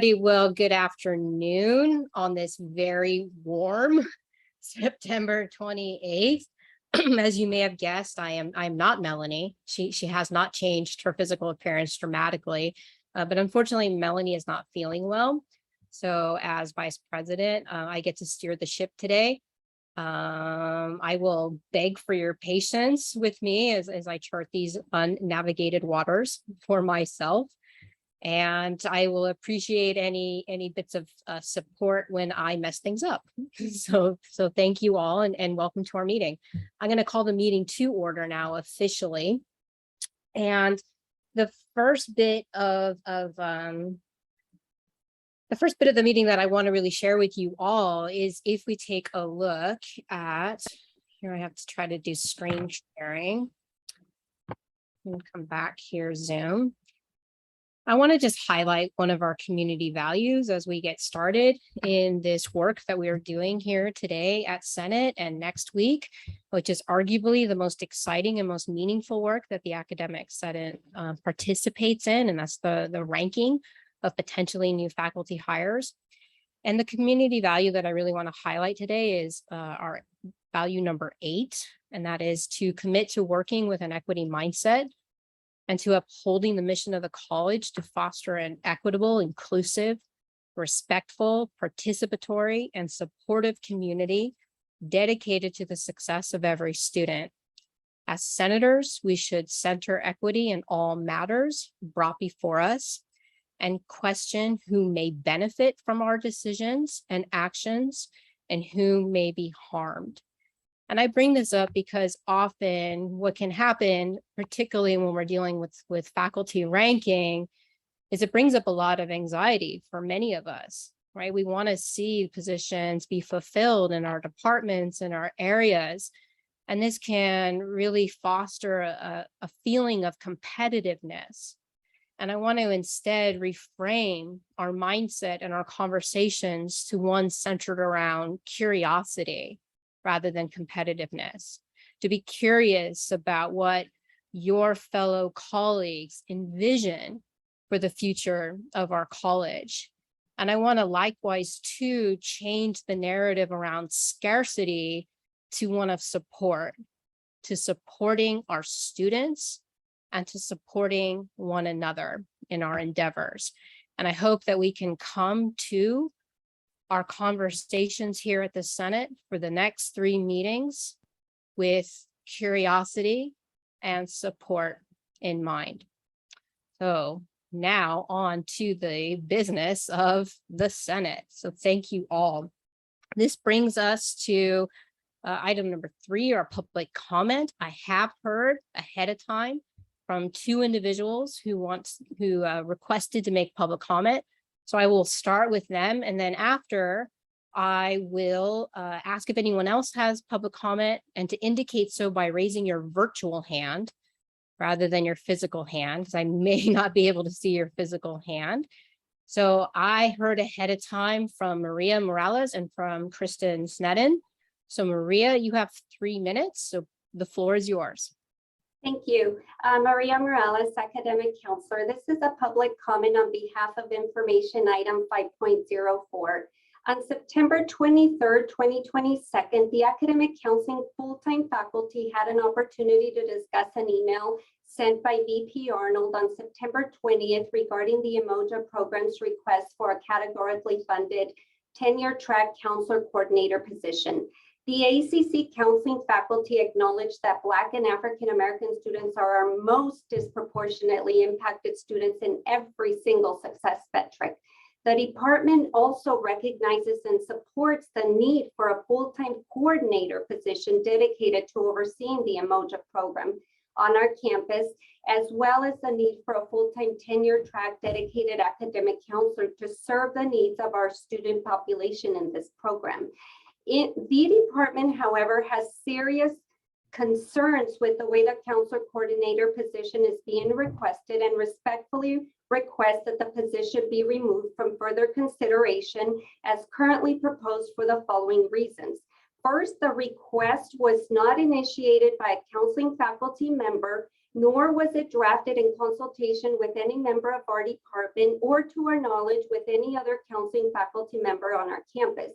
Well, good afternoon on this very warm September 28th. As you may have guessed, I'm not Melanie. She has not changed her physical appearance dramatically, but unfortunately, Melanie is not feeling well. So as vice president, I get to steer the ship today. I will beg for your patience with me as I chart these unnavigated waters for myself. And I will appreciate any bits of support when I mess things up. So thank you all and welcome to our meeting. I'm going to call the meeting to order now officially. And the first bit of the meeting that I want to really share with you all is if we take a look at, here I have to try to do screen sharing. And come back here, Zoom. I want to just highlight one of our community values as we get started in this work that we are doing here today at Senate and next week, which is arguably the most exciting and most meaningful work that the academic Senate participates in, and that's the ranking of potentially new faculty hires. And the community value that I really want to highlight today is our value number 8, and that is to commit to working with an equity mindset and to upholding the mission of the college to foster an equitable, inclusive, respectful, participatory, and supportive community dedicated to the success of every student. As senators, we should center equity in all matters brought before us and question who may benefit from our decisions and actions and who may be harmed. And I bring this up because often what can happen, particularly when we're dealing with faculty ranking, is it brings up a lot of anxiety for many of us, right? We want to see positions be fulfilled in our departments, in our areas. And this can really foster a feeling of competitiveness. And I want to instead reframe our mindset and our conversations to one centered around curiosity rather than competitiveness, to be curious about what your fellow colleagues envision for the future of our college. And I want to likewise too change the narrative around scarcity to one of support, to supporting our students and to supporting one another in our endeavors. And I hope that we can come to our conversations here at the Senate for the next 3 meetings with curiosity and support in mind. So now on to the business of the Senate. So thank you all. This brings us to item number 3, our public comment. I have heard ahead of time from 2 individuals who requested to make public comment. So I will start with them, and then after I will ask if anyone else has public comment, and to indicate so by raising your virtual hand rather than your physical hand, because I may not be able to see your physical hand. So I heard ahead of time from Maria Morales and from Kristen Sneddon. So Maria, you have 3 minutes, so the floor is yours. Thank you. Maria Morales, Academic Counselor. This is a public comment on behalf of information item 5.04. On September 23rd, 2022, the Academic Counseling full-time faculty had an opportunity to discuss an email sent by VP Arnold on September 20th regarding the Emoja program's request for a categorically funded tenure track counselor coordinator position. The ACC counseling faculty acknowledged that Black and African American students are our most disproportionately impacted students in every single success metric. The department also recognizes and supports the need for a full-time coordinator position dedicated to overseeing the Emoja program on our campus, as well as the need for a full-time tenure track dedicated academic counselor to serve the needs of our student population in this program. The department, however, has serious concerns with the way the counselor coordinator position is being requested and respectfully request that the position be removed from further consideration as currently proposed for the following reasons. First, the request was not initiated by a counseling faculty member nor was it drafted in consultation with any member of our department or, to our knowledge, with any other counseling faculty member on our campus.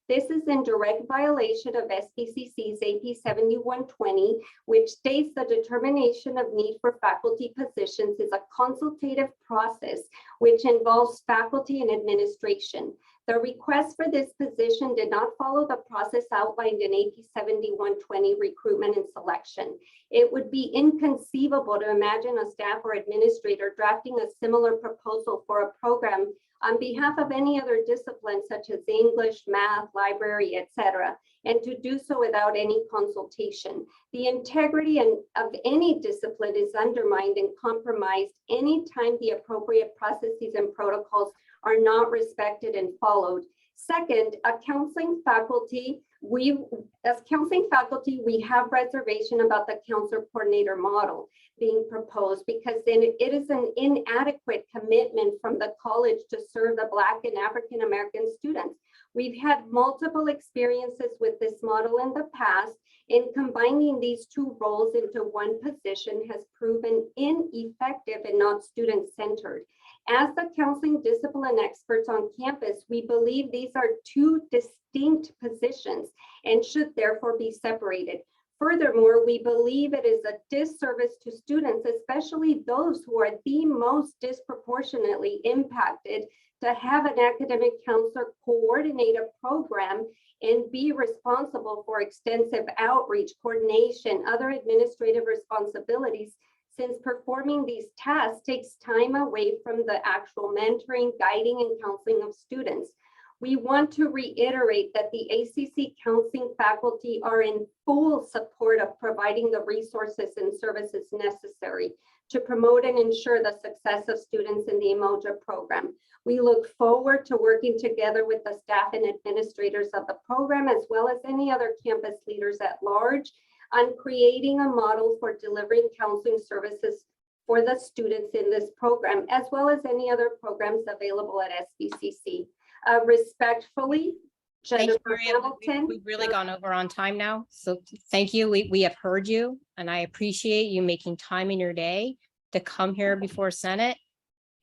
This is in direct violation of SBCC's AP 7120, which states the determination of need for faculty positions is a consultative process which involves faculty and administration. The request for this position did not follow the process outlined in AP 7120 recruitment and selection. It would be inconceivable to imagine a staff or administrator drafting a similar proposal for a program on behalf of any other discipline such as English, math, library, etc., and to do so without any consultation. The integrity of any discipline is undermined and compromised anytime the appropriate processes and protocols are not respected and followed. Second, as counseling faculty, we have reservation about the counselor coordinator model being proposed, because then it is an inadequate commitment from the college to serve the Black and African American students. We've had multiple experiences with this model in the past, and combining these two roles into one position has proven ineffective and not student-centered. As the counseling discipline experts on campus, we believe these are two distinct positions and should therefore be separated. Furthermore, we believe it is a disservice to students, especially those who are the most disproportionately impacted, to have an academic counselor coordinate a program and be responsible for extensive outreach, coordination, other administrative responsibilities, since performing these tasks takes time away from the actual mentoring, guiding, and counseling of students. We want to reiterate that the ACC counseling faculty are in full support of providing the resources and services necessary to promote and ensure the success of students in the EMOJA program. We look forward to working together with the staff and administrators of the program, as well as any other campus leaders at large, on creating a model for delivering counseling services for the students in this program, as well as any other programs available at SBCC. Respectfully, Thank you, Jennifer Maria. Hamilton. We've really gone over on time now. So thank you. We have heard you, and I appreciate you making time in your day to come here before Senate.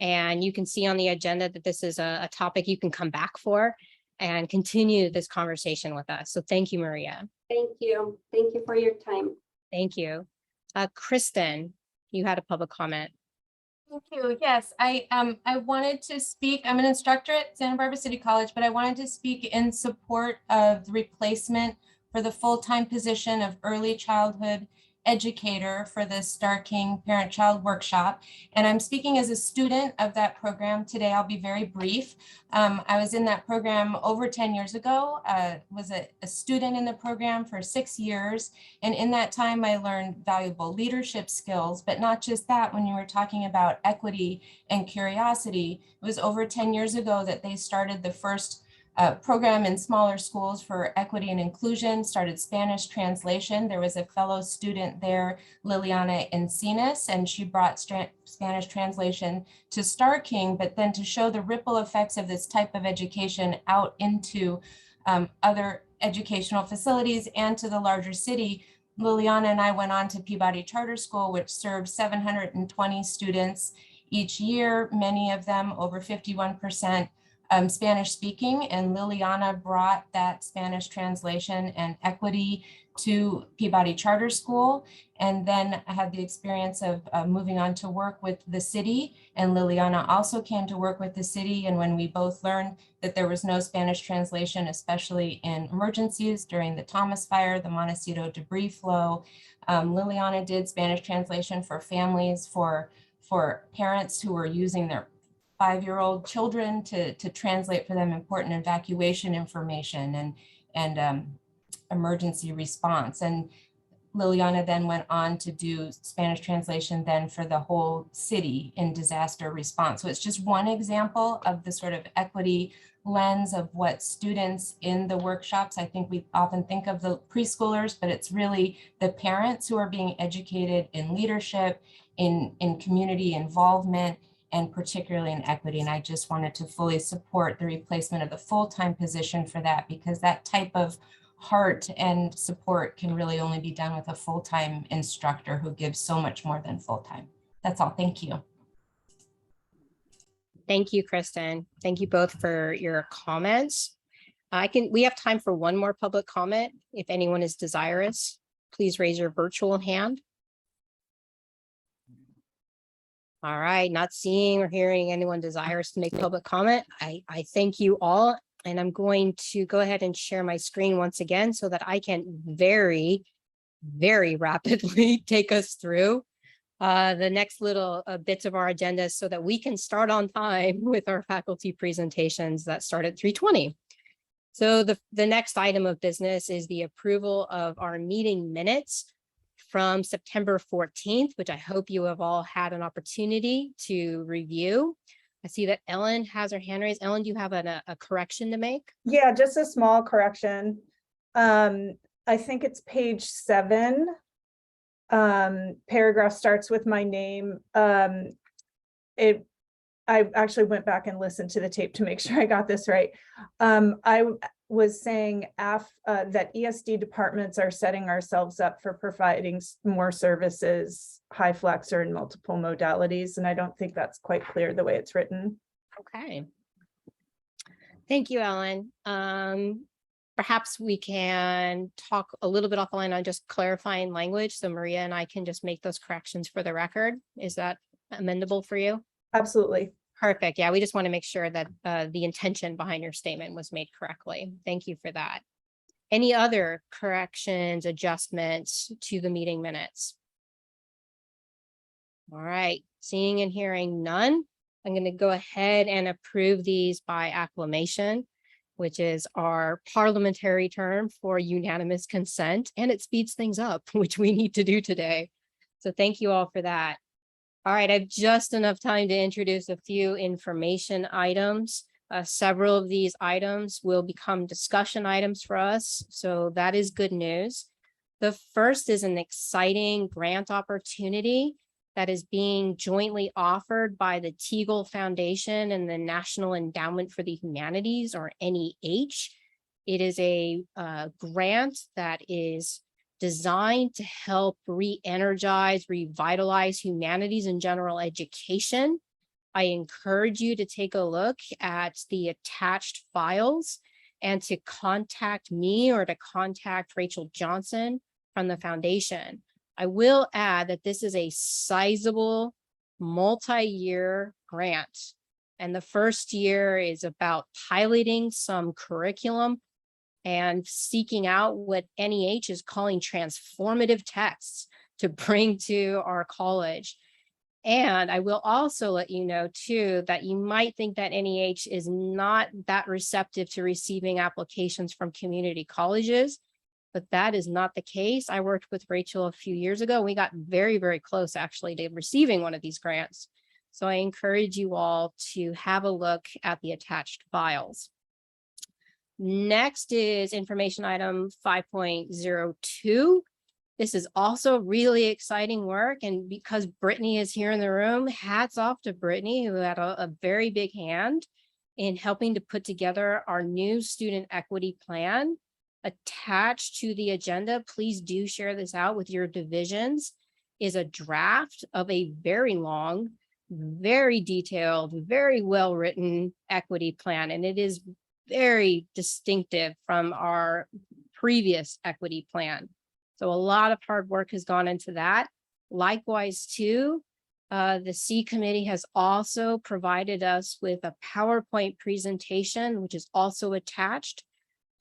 And you can see on the agenda that this is a topic you can come back for and continue this conversation with us. So thank you, Maria. Thank you. Thank you for your time. Thank you. Kristen, you had a public comment. Thank you. Yes, I wanted to speak. I'm an instructor at Santa Barbara City College, but I wanted to speak in support of the replacement for the full-time position of early childhood educator for the Star King Parent-Child Workshop. And I'm speaking as a student of that program today. I'll be very brief. I was in that program over 10 years ago, was a student in the program for 6 years. And in that time, I learned valuable leadership skills, but not just that. When you were talking about equity and curiosity, it was over 10 years ago that they started the first program in smaller schools for equity and inclusion, started Spanish translation. There was a fellow student there, Liliana Encinas, and she brought Spanish translation to Star King, but then to show the ripple effects of this type of education out into other educational facilities and to the larger city, Liliana and I went on to Peabody Charter School, which serves 720 students each year, many of them over 51% Spanish speaking, and Liliana brought that Spanish translation and equity to Peabody Charter School, and then I had the experience of moving on to work with the city, and Liliana also came to work with the city. And when we both learned that there was no Spanish translation, especially in emergencies during the Thomas fire, the Montecito debris flow, Liliana did Spanish translation for families, for parents who were using their 5-year-old children to translate for them important evacuation information and emergency response. And Liliana then went on to do Spanish translation then for the whole city in disaster response. So it's just one example of the sort of equity lens of what students in the workshops. I think we often think of the preschoolers, but it's really the parents who are being educated in leadership, in community involvement, and particularly in equity. And I just wanted to fully support the replacement of the full-time position for that, because that type of heart and support can really only be done with a full-time instructor who gives so much more than full-time. That's all. Thank you. Thank you, Kristen. Thank you both for your comments. We have time for one more public comment. If anyone is desirous, please raise your virtual hand. All right, not seeing or hearing anyone desirous to make public comment. I thank you all, and I'm going to go ahead and share my screen once again so that I can very, very rapidly take us through the next little bits of our agenda so that we can start on time with our faculty presentations that start at 3:20. So the next item of business is the approval of our meeting minutes from September 14th, which I hope you have all had an opportunity to review. I see that Ellen has her hand raised. Ellen, do you have a correction to make? Yeah, just a small correction. I think it's page 7. Paragraph starts with my name. I actually went back and listened to the tape to make sure I got this right. I was saying that ESD departments are setting ourselves up for providing more services, high flex or in multiple modalities. And I don't think that's quite clear the way it's written. Okay. Thank you, Ellen. Perhaps we can talk a little bit offline on just clarifying language so Maria and I can just make those corrections for the record. Is that amendable for you? Absolutely. Perfect. Yeah, we just want to make sure that the intention behind your statement was made correctly. Thank you for that. Any other corrections, adjustments to the meeting minutes? All right, seeing and hearing none, I'm going to go ahead and approve these by acclamation, which is our parliamentary term for unanimous consent, and it speeds things up, which we need to do today. So thank you all for that. All right, I have just enough time to introduce a few information items. Several of these items will become discussion items for us, so that is good news. The first is an exciting grant opportunity that is being jointly offered by the Teagle Foundation and the National Endowment for the Humanities, or NEH. It is a grant that is designed to help re-energize, revitalize humanities and general education. I encourage you to take a look at the attached files and to contact me or to contact Rachel Johnson from the foundation. I will add that this is a sizable multi-year grant. And the first year is about piloting some curriculum and seeking out what NEH is calling transformative texts to bring to our college. And I will also let you know too, that you might think that NEH is not that receptive to receiving applications from community colleges, but that is not the case. I worked with Rachel a few years ago. We got very, very close actually to receiving one of these grants. So I encourage you all to have a look at the attached files. Next is information item 5.02. This is also really exciting work. And because Brittany is here in the room, hats off to Brittany, who had a very big hand in helping to put together our new student equity plan. Attached to the agenda, please do share this out with your divisions, is a draft of a very long, very detailed, very well-written equity plan. And it is very distinctive from our previous equity plan. So a lot of hard work has gone into that. Likewise, too, the C committee has also provided us with a PowerPoint presentation, which is also attached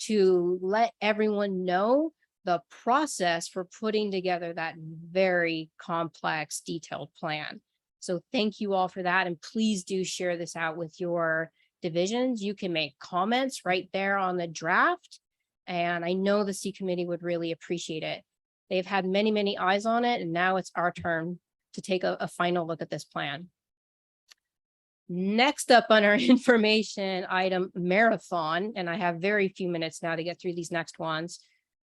to let everyone know the process for putting together that very complex, detailed plan. So thank you all for that. And please do share this out with your divisions. You can make comments right there on the draft. And I know the C committee would really appreciate it. They've had many, many eyes on it, and now it's our turn to take a final look at this plan. Next up on our information item marathon, and I have very few minutes now to get through these next ones.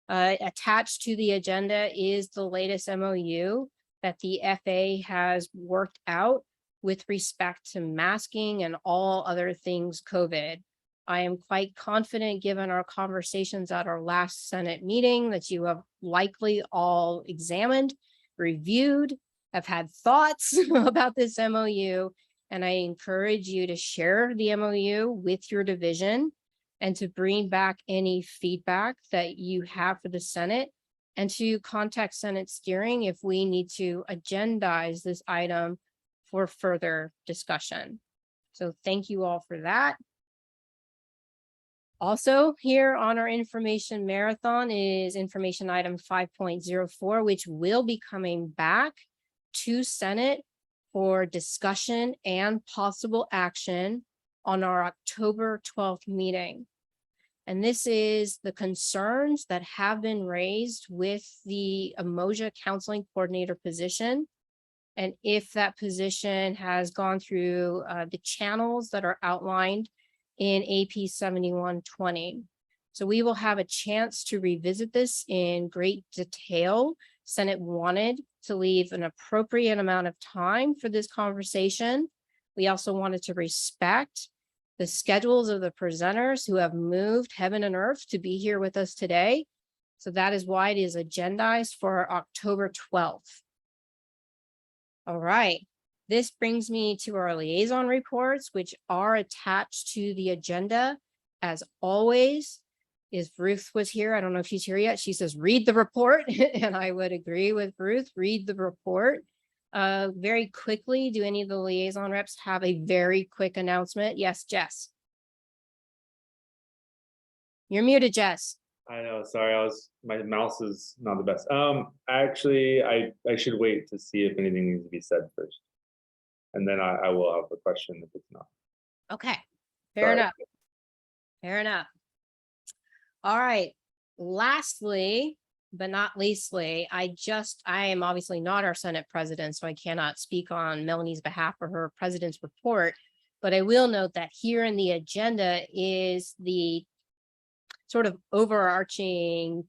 Attached to the agenda is the latest MOU that the FA has worked out with respect to masking and all other things COVID. I am quite confident, given our conversations at our last Senate meeting, that you have likely all examined, reviewed, have had thoughts about this MOU. And I encourage you to share the MOU with your division and to bring back any feedback that you have for the Senate, and to contact Senate steering if we need to agendize this item for further discussion. So thank you all for that. Also, here on our information marathon is information item 5.04, which will be coming back to Senate for discussion and possible action on our October 12th meeting. And this is the concerns that have been raised with the Umoja counseling coordinator position. And if that position has gone through the channels that are outlined in AP 7120. So we will have a chance to revisit this in great detail. Senate wanted to leave an appropriate amount of time for this conversation. We also wanted to respect the schedules of the presenters who have moved heaven and earth to be here with us today. So that is why it is agendized for October 12th. All right, this brings me to our liaison reports, which are attached to the agenda. As always, if Ruth was here, I don't know if she's here yet, she says, read the report. And I would agree with Ruth, read the report. Very quickly, do any of the liaison reps have a very quick announcement? Yes, Jess. You're muted, Jess. I know, sorry, my mouse is not the best. Actually, I should wait to see if anything needs to be said first. And then I will have a question if it's not. Okay, fair enough. Fair enough. All right, lastly, but not leastly, I am obviously not our Senate president, so I cannot speak on Melanie's behalf for her president's report. But I will note that here in the agenda is the sort of overarching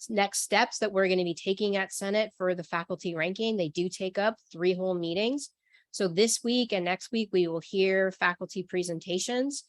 next steps that we're going to be taking at Senate for the faculty ranking. They do take up 3 whole meetings. So this week and next week, we will hear faculty presentations.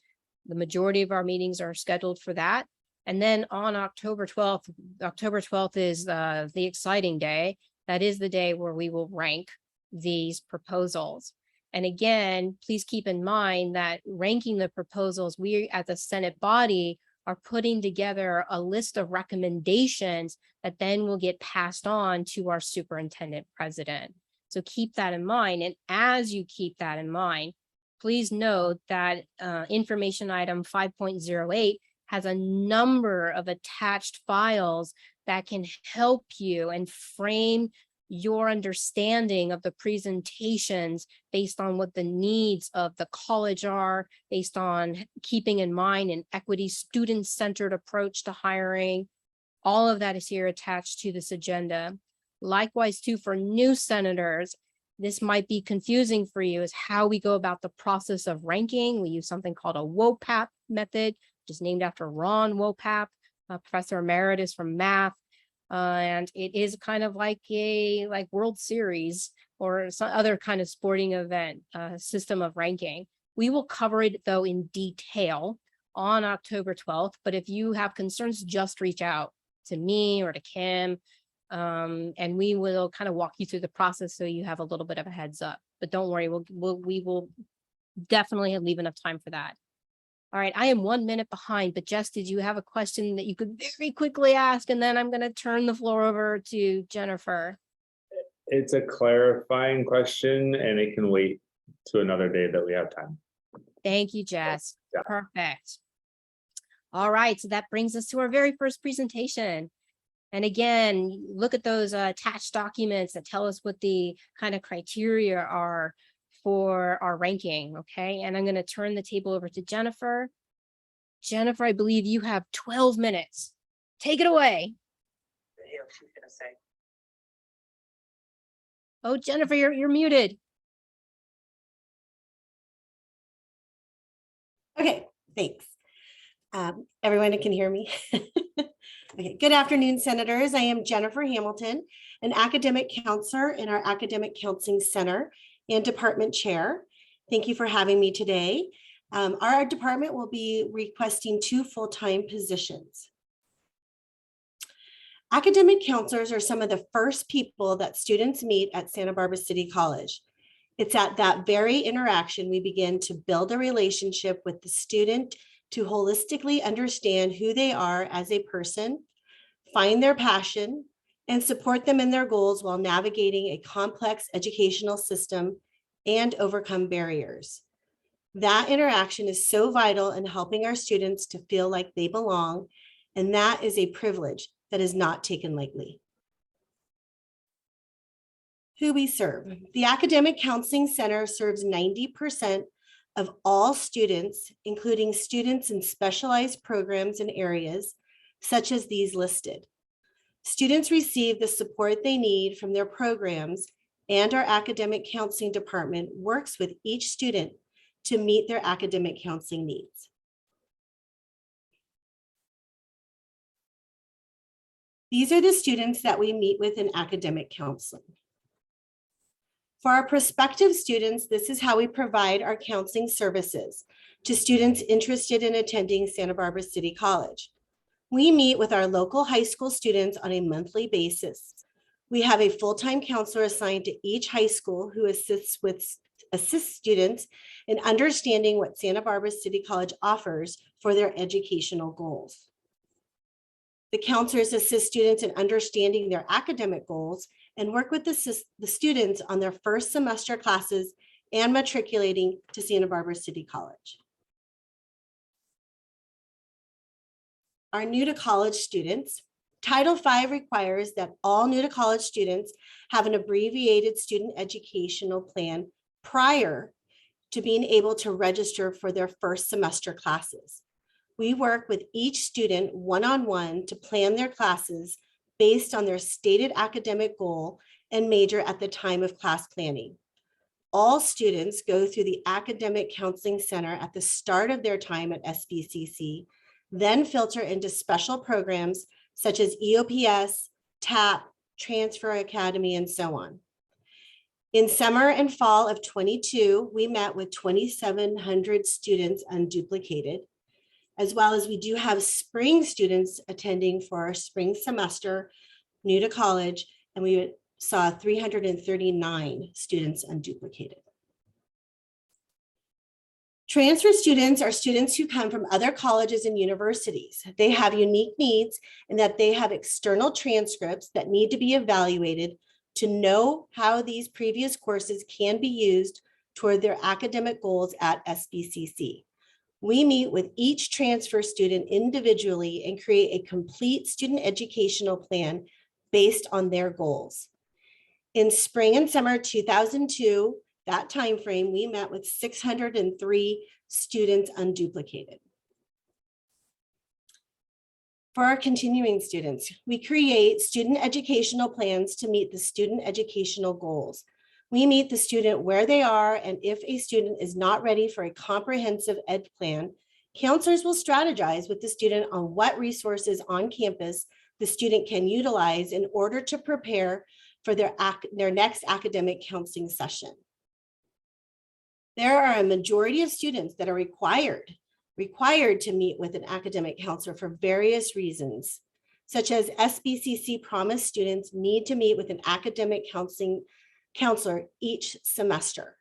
The majority of our meetings are scheduled for that. And then on October 12th is the exciting day. That is the day where we will rank these proposals. And again, please keep in mind that ranking the proposals, we as a Senate body are putting together a list of recommendations that then will get passed on to our superintendent president. So keep that in mind. And as you keep that in mind, please note that information item 5.08 has a number of attached files that can help you and frame your understanding of the presentations based on what the needs of the college are, based on keeping in mind an equity student-centered approach to hiring. All of that is here attached to this agenda. Likewise, too, for new senators, this might be confusing for you, is how we go about the process of ranking. We use something called a WOPAP method, which is named after Ron WOPAP, a professor emeritus from math. And it is kind of like a World Series or some other kind of sporting event system of ranking. We will cover it, though, in detail on October 12th. But if you have concerns, just reach out to me or to Kim, and we will kind of walk you through the process so you have a little bit of a heads up. But don't worry, we will definitely leave enough time for that. All right, I am 1 minute behind, but Jess, did you have a question that you could very quickly ask? And then I'm going to turn the floor over to Jennifer. It's a clarifying question and it can wait to another day that we have time. Thank you, Jess. Yeah. Perfect. All right, so that brings us to our very first presentation. And again, look at those attached documents that tell us what the kind of criteria are for our ranking, okay? And I'm going to turn the table over to Jennifer. Jennifer, I believe you have 12 minutes. Take it away. She's gonna say. Oh, Jennifer, you're muted. Okay, thanks. Everyone can hear me. Okay, good afternoon, Senators. I am Jennifer Hamilton, an academic counselor in our Academic Counseling Center and Department Chair. Thank you for having me today. Our department will be requesting 2 full-time positions. Academic counselors are some of the first people that students meet at Santa Barbara City College. It's at that very interaction we begin to build a relationship with the student to holistically understand who they are as a person, find their passion, and support them in their goals while navigating a complex educational system and overcome barriers. That interaction is so vital in helping our students to feel like they belong, and that is a privilege that is not taken lightly. Who we serve. The Academic Counseling Center serves 90% of all students, including students in specialized programs and areas such as these listed. Students receive the support they need from their programs, and our academic counseling department works with each student to meet their academic counseling needs. These are the students that we meet with in academic counseling. For our prospective students, this is how we provide our counseling services to students interested in attending Santa Barbara City College. We meet with our local high school students on a monthly basis. We have a full-time counselor assigned to each high school who assists students in understanding what Santa Barbara City College offers for their educational goals. The counselors assist students in understanding their academic goals and work with the students on their first semester classes and matriculating to Santa Barbara City College. Our new to college students. Title V requires that all new to college students have an abbreviated student educational plan prior to being able to register for their first semester classes. We work with each student one-on-one to plan their classes based on their stated academic goal and major at the time of class planning. All students go through the Academic Counseling Center at the start of their time at SBCC, then filter into special programs such as EOPS, TAP, Transfer Academy, and so on. In summer and fall of 22, we met with 2,700 students unduplicated, as well as we do have spring students attending for our spring semester, new to college, and we saw 339 students unduplicated. Transfer students are students who come from other colleges and universities. They have unique needs in that they have external transcripts that need to be evaluated to know how these previous courses can be used toward their academic goals at SBCC. We meet with each transfer student individually and create a complete student educational plan based on their goals. In spring and summer 2002, that timeframe, we met with 603 students unduplicated. For our continuing students, we create student educational plans to meet the student educational goals. We meet the student where they are, and if a student is not ready for a comprehensive ed plan, counselors will strategize with the student on what resources on campus the student can utilize in order to prepare for their next academic counseling session. There are a majority of students that are required to meet with an academic counselor for various reasons, such as SBCC promised students need to meet with an academic counselor each semester.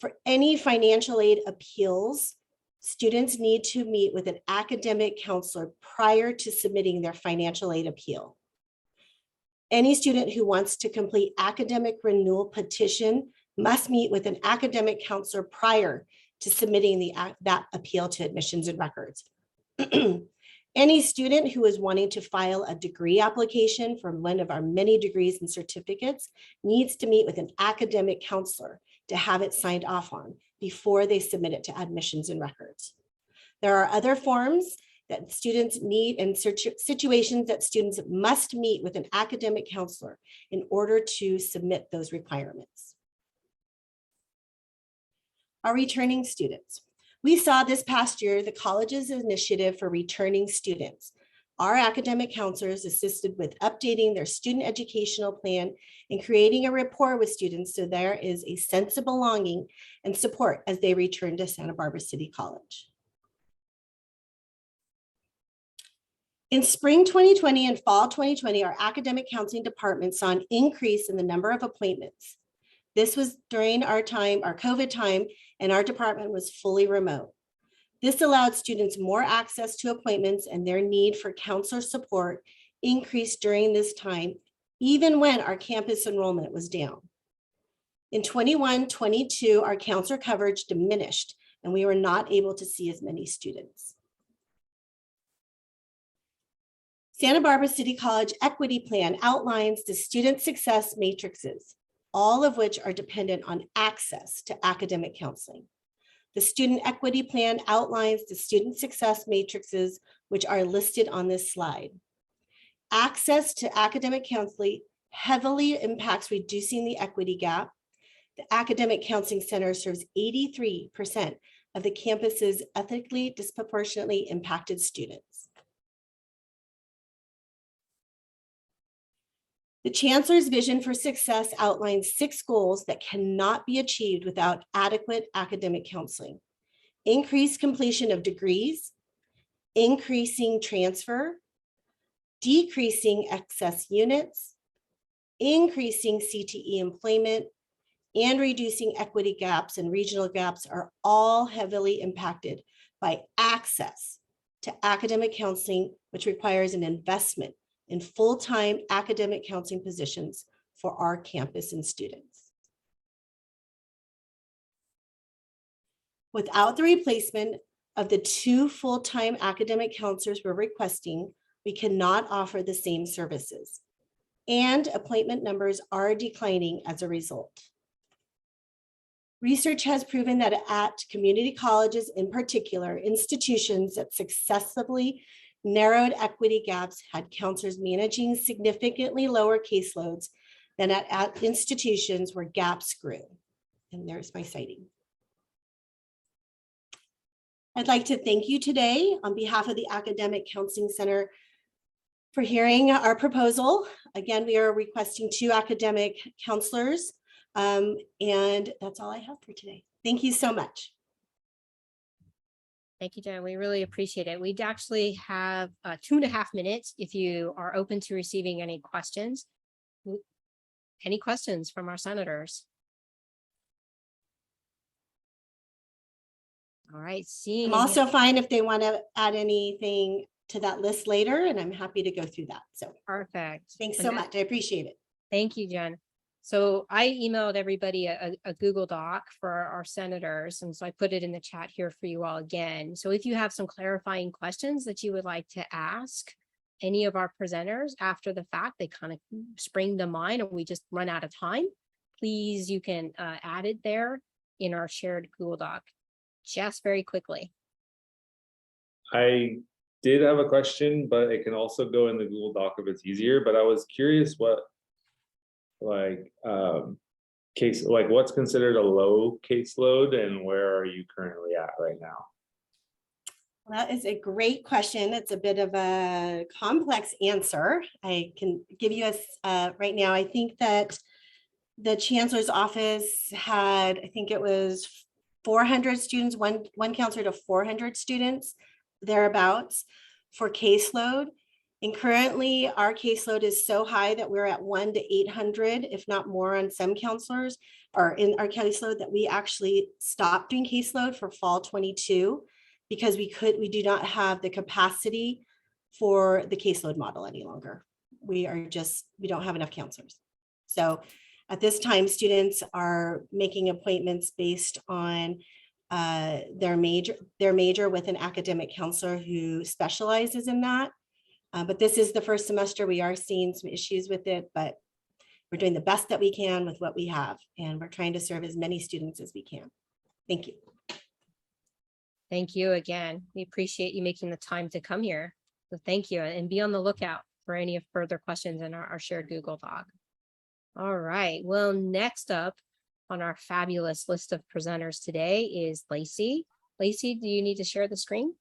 For any financial aid appeals, students need to meet with an academic counselor prior to submitting their financial aid appeal. Any student who wants to complete academic renewal petition must meet with an academic counselor prior to submitting that appeal to admissions and records. Any student who is wanting to file a degree application for one of our many degrees and certificates needs to meet with an academic counselor to have it signed off on before they submit it to admissions and records. There are other forms that students need and situations that students must meet with an academic counselor in order to submit those requirements. Our returning students. We saw this past year the college's initiative for returning students. Our academic counselors assisted with updating their student educational plan and creating a rapport with students so there is a sense of belonging and support as they return to Santa Barbara City College. In spring 2020 and fall 2020, our academic counseling department saw an increase in the number of appointments. This was during our COVID time, and our department was fully remote. This allowed students more access to appointments, and their need for counselor support increased during this time, even when our campus enrollment was down. In 21-22, our counselor coverage diminished, and we were not able to see as many students. Santa Barbara City College Equity Plan outlines the student success matrices, all of which are dependent on access to academic counseling. The Student Equity Plan outlines the student success matrices, which are listed on this slide. Access to academic counseling heavily impacts reducing the equity gap. The Academic Counseling Center serves 83% of the campus's ethnically disproportionately impacted students. The Chancellor's Vision for Success outlines 6 goals that cannot be achieved without adequate academic counseling. Increased completion of degrees, increasing transfer, decreasing excess units, increasing CTE employment, and reducing equity gaps and regional gaps are all heavily impacted by access to academic counseling, which requires an investment in full-time academic counseling positions for our campus and students. Without the replacement of the 2 full-time academic counselors we're requesting, we cannot offer the same services, and appointment numbers are declining as a result. Research has proven that at community colleges, in particular, institutions that successfully narrowed equity gaps had counselors managing significantly lower caseloads than at institutions where gaps grew. And there's my citing. I'd like to thank you today on behalf of the Academic Counseling Center for hearing our proposal. Again, we are requesting 2 academic counselors, and that's all I have for today. Thank you so much. Thank you, Jen. We really appreciate it. We'd actually have 2.5 minutes if you are open to receiving any questions. Any questions from our senators? All right, seeing. I'm also fine if they want to add anything to that list later, and I'm happy to go through that. So Perfect. thanks so much. I appreciate it. Thank you, Jen. So I emailed everybody a Google Doc for our senators, and so I put it in the chat here for you all again. So if you have some clarifying questions that you would like to ask any of our presenters after the fact, they kind of spring to mind and we just run out of time, please, you can add it there in our shared Google Doc just very quickly. I did have a question, but it can also go in the Google Doc if it's easier. But I was curious what what's considered a low caseload and where are you currently at right now? That is a great question. It's a bit of a complex answer. I can give you right now. I think that the Chancellor's office had, I think it was 400 students, one counselor to 400 students, thereabouts, for caseload. And currently our caseload is so high that we're at 1 to 800, if not more, on some counselors, or in our caseload, that we actually stopped doing caseload for fall 22 because we do not have the capacity for the caseload model any longer. We don't have enough counselors. So at this time, students are making appointments based on their major with an academic counselor who specializes in that. But this is the first semester. We are seeing some issues with it, but we're doing the best that we can with what we have. And we're trying to serve as many students as we can. Thank you. Thank you again. We appreciate you making the time to come here. So thank you, and be on the lookout for any further questions in our shared Google Doc. All right, well, next up on our fabulous list of presenters today is Lacey. Lacey, do you need to share the screen?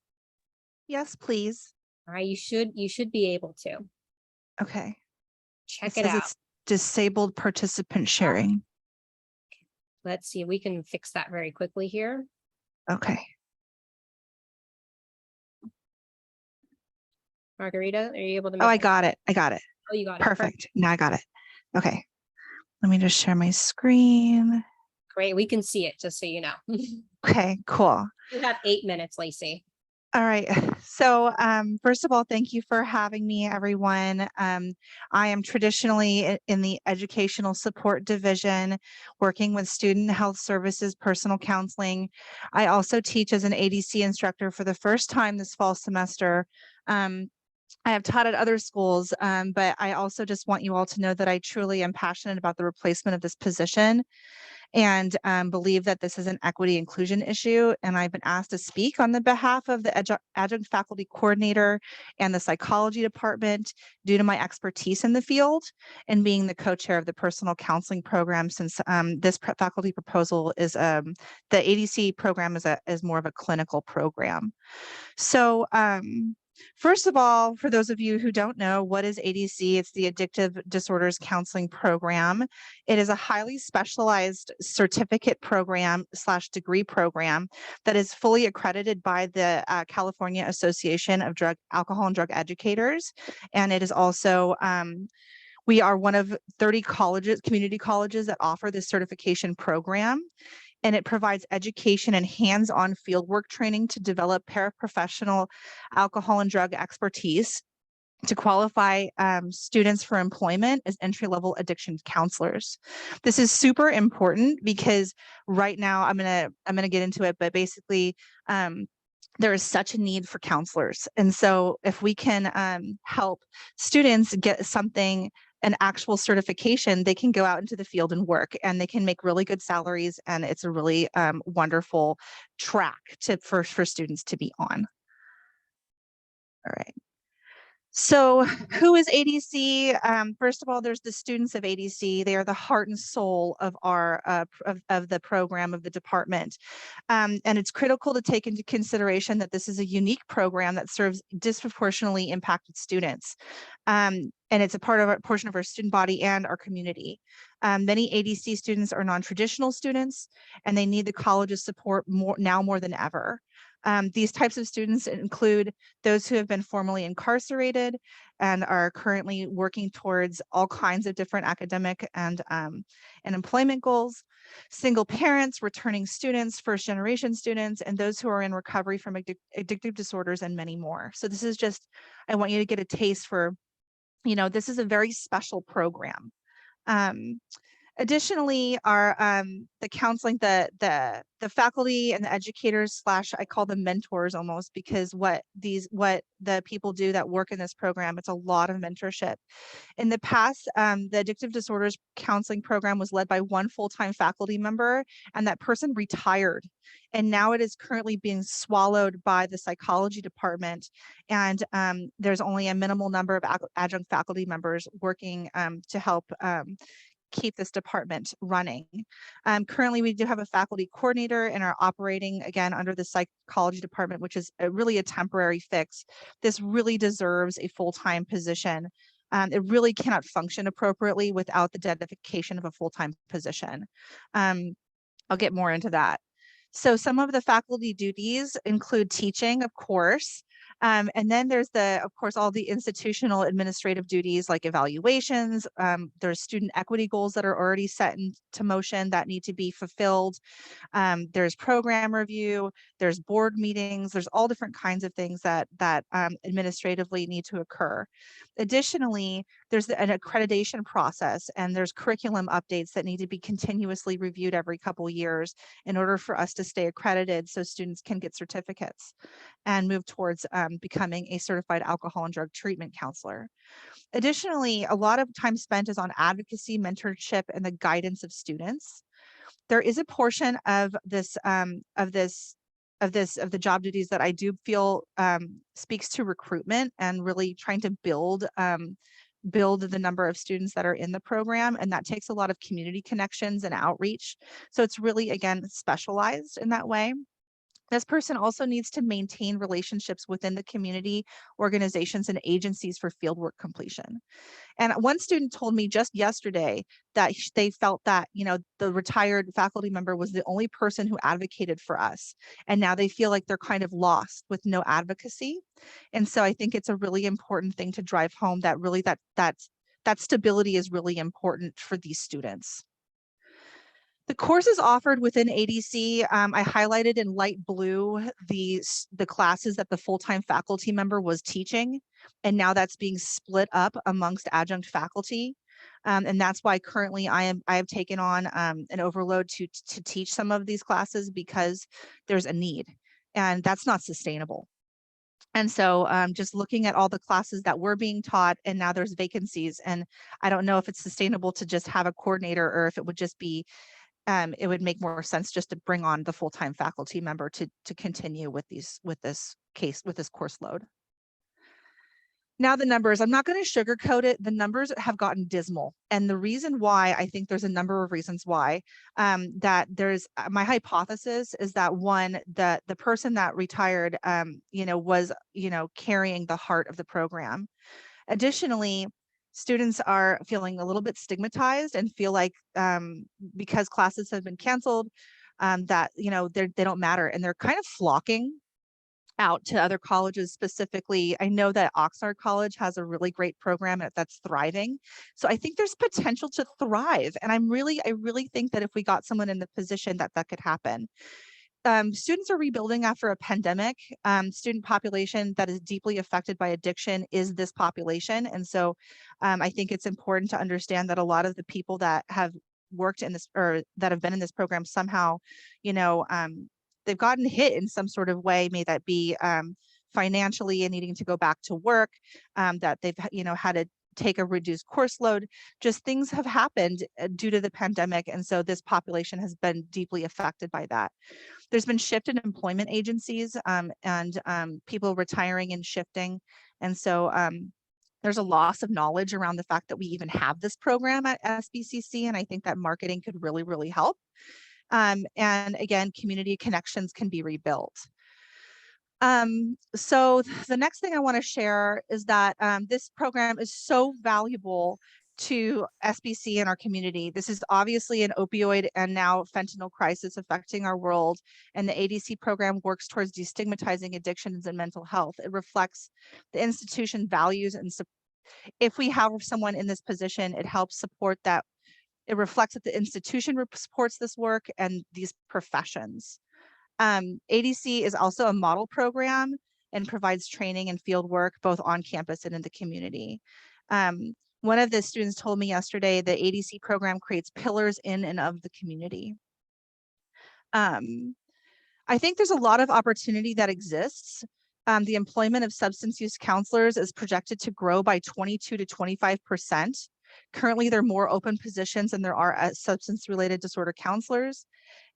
Yes, please. All right, you should be able to Okay. check It it says out. it's disabled participant sharing. Let's see, we can fix that very quickly here. Okay. Margarita, are you able to? Oh, I make that- got it. I got it. Oh, you got it. Perfect. Now I got it. Okay. Let me just share my screen. Great, we can see it, just so you know. Okay, cool. You have 8 minutes, Lacey. All right. So first of all, thank you for having me, everyone. I am traditionally in the educational support division, working with student health services, personal counseling. I also teach as an ADC instructor for the first time this fall semester. I have taught at other schools, but I also just want you all to know that I truly am passionate about the replacement of this position and believe that this is an equity inclusion issue. And I've been asked to speak on the behalf of the adjunct faculty coordinator and the psychology department due to my expertise in the field and being the co-chair of the personal counseling program, since this faculty proposal is the ADC program is more of a clinical program. So first of all, for those of you who don't know, what is ADC? It's the Addictive Disorders Counseling Program. It is a highly specialized certificate program / degree program that is fully accredited by the California Association of Alcohol and Drug Educators. And it is also, we are one of 30 colleges, community colleges that offer this certification program. And it provides education and hands-on fieldwork training to develop paraprofessional alcohol and drug expertise to qualify students for employment as entry-level addiction counselors. This is super important because right now I'm gonna get into it, but basically there is such a need for counselors. And so if we can help students get an actual certification, they can go out into the field and work, and they can make really good salaries. And it's a really wonderful track for students to be on. All right. So who is ADC? First of all, there's the students of ADC. They are the heart and soul of our of the program, of the department. And it's critical to take into consideration that this is a unique program that serves disproportionately impacted students. And it's a portion of our student body and our community. Many ADC students are non-traditional students, and they need the college's support more than ever. These types of students include those who have been formerly incarcerated and are currently working towards all kinds of different academic and employment goals, single parents, returning students, first generation students, and those who are in recovery from addictive disorders, and many more. So this is just, I want you to get a taste for, this is a very special program. Additionally, our the counseling, the faculty and the educators / I call them mentors almost, because what the people do that work in this program, it's a lot of mentorship. In the past, the addictive disorders counseling program was led by one full-time faculty member, and that person retired. And now it is currently being swallowed by the psychology department. And there's only a minimal number of adjunct faculty members working to help keep this department running. Currently, we do have a faculty coordinator and are operating again under the psychology department, which is really a temporary fix. This really deserves a full-time position. It really cannot function appropriately without the dedication of a full-time position. I'll get more into that. So some of the faculty duties include teaching, of course, and then there's of course, all the institutional administrative duties like evaluations. There's student equity goals that are already set into motion that need to be fulfilled. There's program review, there's board meetings, there's all different kinds of things that administratively need to occur. Additionally, there's an accreditation process, and there's curriculum updates that need to be continuously reviewed every couple years in order for us to stay accredited so students can get certificates and move towards becoming a certified alcohol and drug treatment counselor. Additionally, a lot of time spent is on advocacy, mentorship, and the guidance of students. There is a portion of this of the job duties that I do feel speaks to recruitment and really trying to build the number of students that are in the program, and that takes a lot of community connections and outreach. So it's really, again, specialized in that way. This person also needs to maintain relationships within the community, organizations, and agencies for fieldwork completion. And one student told me just yesterday that they felt that, the retired faculty member was the only person who advocated for us. And now they feel like they're kind of lost with no advocacy. And so I think it's a really important thing to drive home that really that stability is really important for these students. The courses offered within ADC, I highlighted in light blue the classes that the full-time faculty member was teaching, and now that's being split up amongst adjunct faculty. And that's why currently I have taken on an overload to teach some of these classes because there's a need, and that's not sustainable. And so just looking at all the classes that were being taught, and now there's vacancies, and I don't know if it's sustainable to just have a coordinator or if it would just be it would make more sense just to bring on the full-time faculty member to continue with this course load. Now the numbers, I'm not going to sugarcoat it. The numbers have gotten dismal. And the reason why, I think there's a number of reasons why, that there's, my hypothesis is that one, the person that retired, was, carrying the heart of the program. Additionally, students are feeling a little bit stigmatized and feel like because classes have been canceled, that they don't matter, and they're kind of flocking out to other colleges. Specifically, I know that Oxnard College has a really great program that's thriving. So I think there's potential to thrive, and I really think that if we got someone in the position that could happen. Students are rebuilding after a pandemic. Student population that is deeply affected by addiction is this population. And so I think it's important to understand that a lot of the people that have worked in this or that have been in this program somehow, they've gotten hit in some sort of way, may that be financially and needing to go back to work, that they've, had to take a reduced course load. Just things have happened due to the pandemic. And so this population has been deeply affected by that. There's been shift in employment agencies and people retiring and shifting. And so there's a loss of knowledge around the fact that we even have this program at SBCC. And I think that marketing could really, really help. And again, community connections can be rebuilt. So the next thing I want to share is that this program is so valuable to SBC and our community. This is obviously an opioid and now fentanyl crisis affecting our world, and the ADC program works towards destigmatizing addictions and mental health. It reflects the institution values, and if we have someone in this position, it helps support that. It reflects that the institution supports this work and these professions. ADC is also a model program and provides training and field work both on campus and in the community. One of the students told me yesterday the ADC program creates pillars in and of the community. I think there's a lot of opportunity that exists. The employment of substance use counselors is projected to grow by 22 to 25%. Currently, there are more open positions than there are substance-related disorder counselors.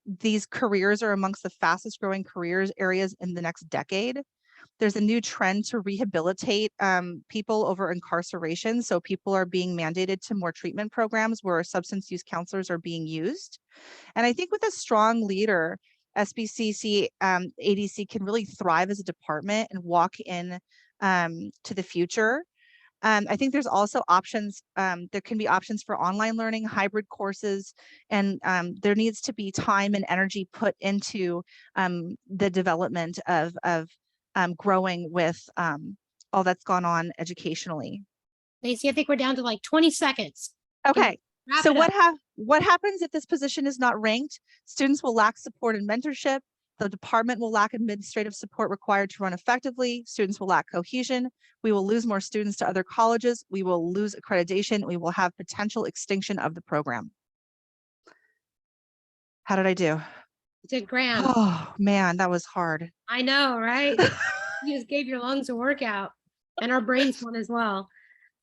These careers are amongst the fastest growing careers areas in the next decade. There's a new trend to rehabilitate people over incarceration. So people are being mandated to more treatment programs where substance use counselors are being used. And I think with a strong leader, SBCC ADC can really thrive as a department and walk in to the future. I think there's also options. There can be options for online learning, hybrid courses, and there needs to be time and energy put into the development of growing with all that's gone on educationally. Lacey, I think we're down to like 20 seconds. Okay. Wrap So it up. what happens if this position is not ranked? Students will lack support and mentorship. The department will lack administrative support required to run effectively. Students will lack cohesion. We will lose more students to other colleges. We will lose accreditation. We will have potential extinction of the program. How did I do? You did grand. Oh man, that was hard. I know, right? You just gave your lungs a workout and our brains one as well.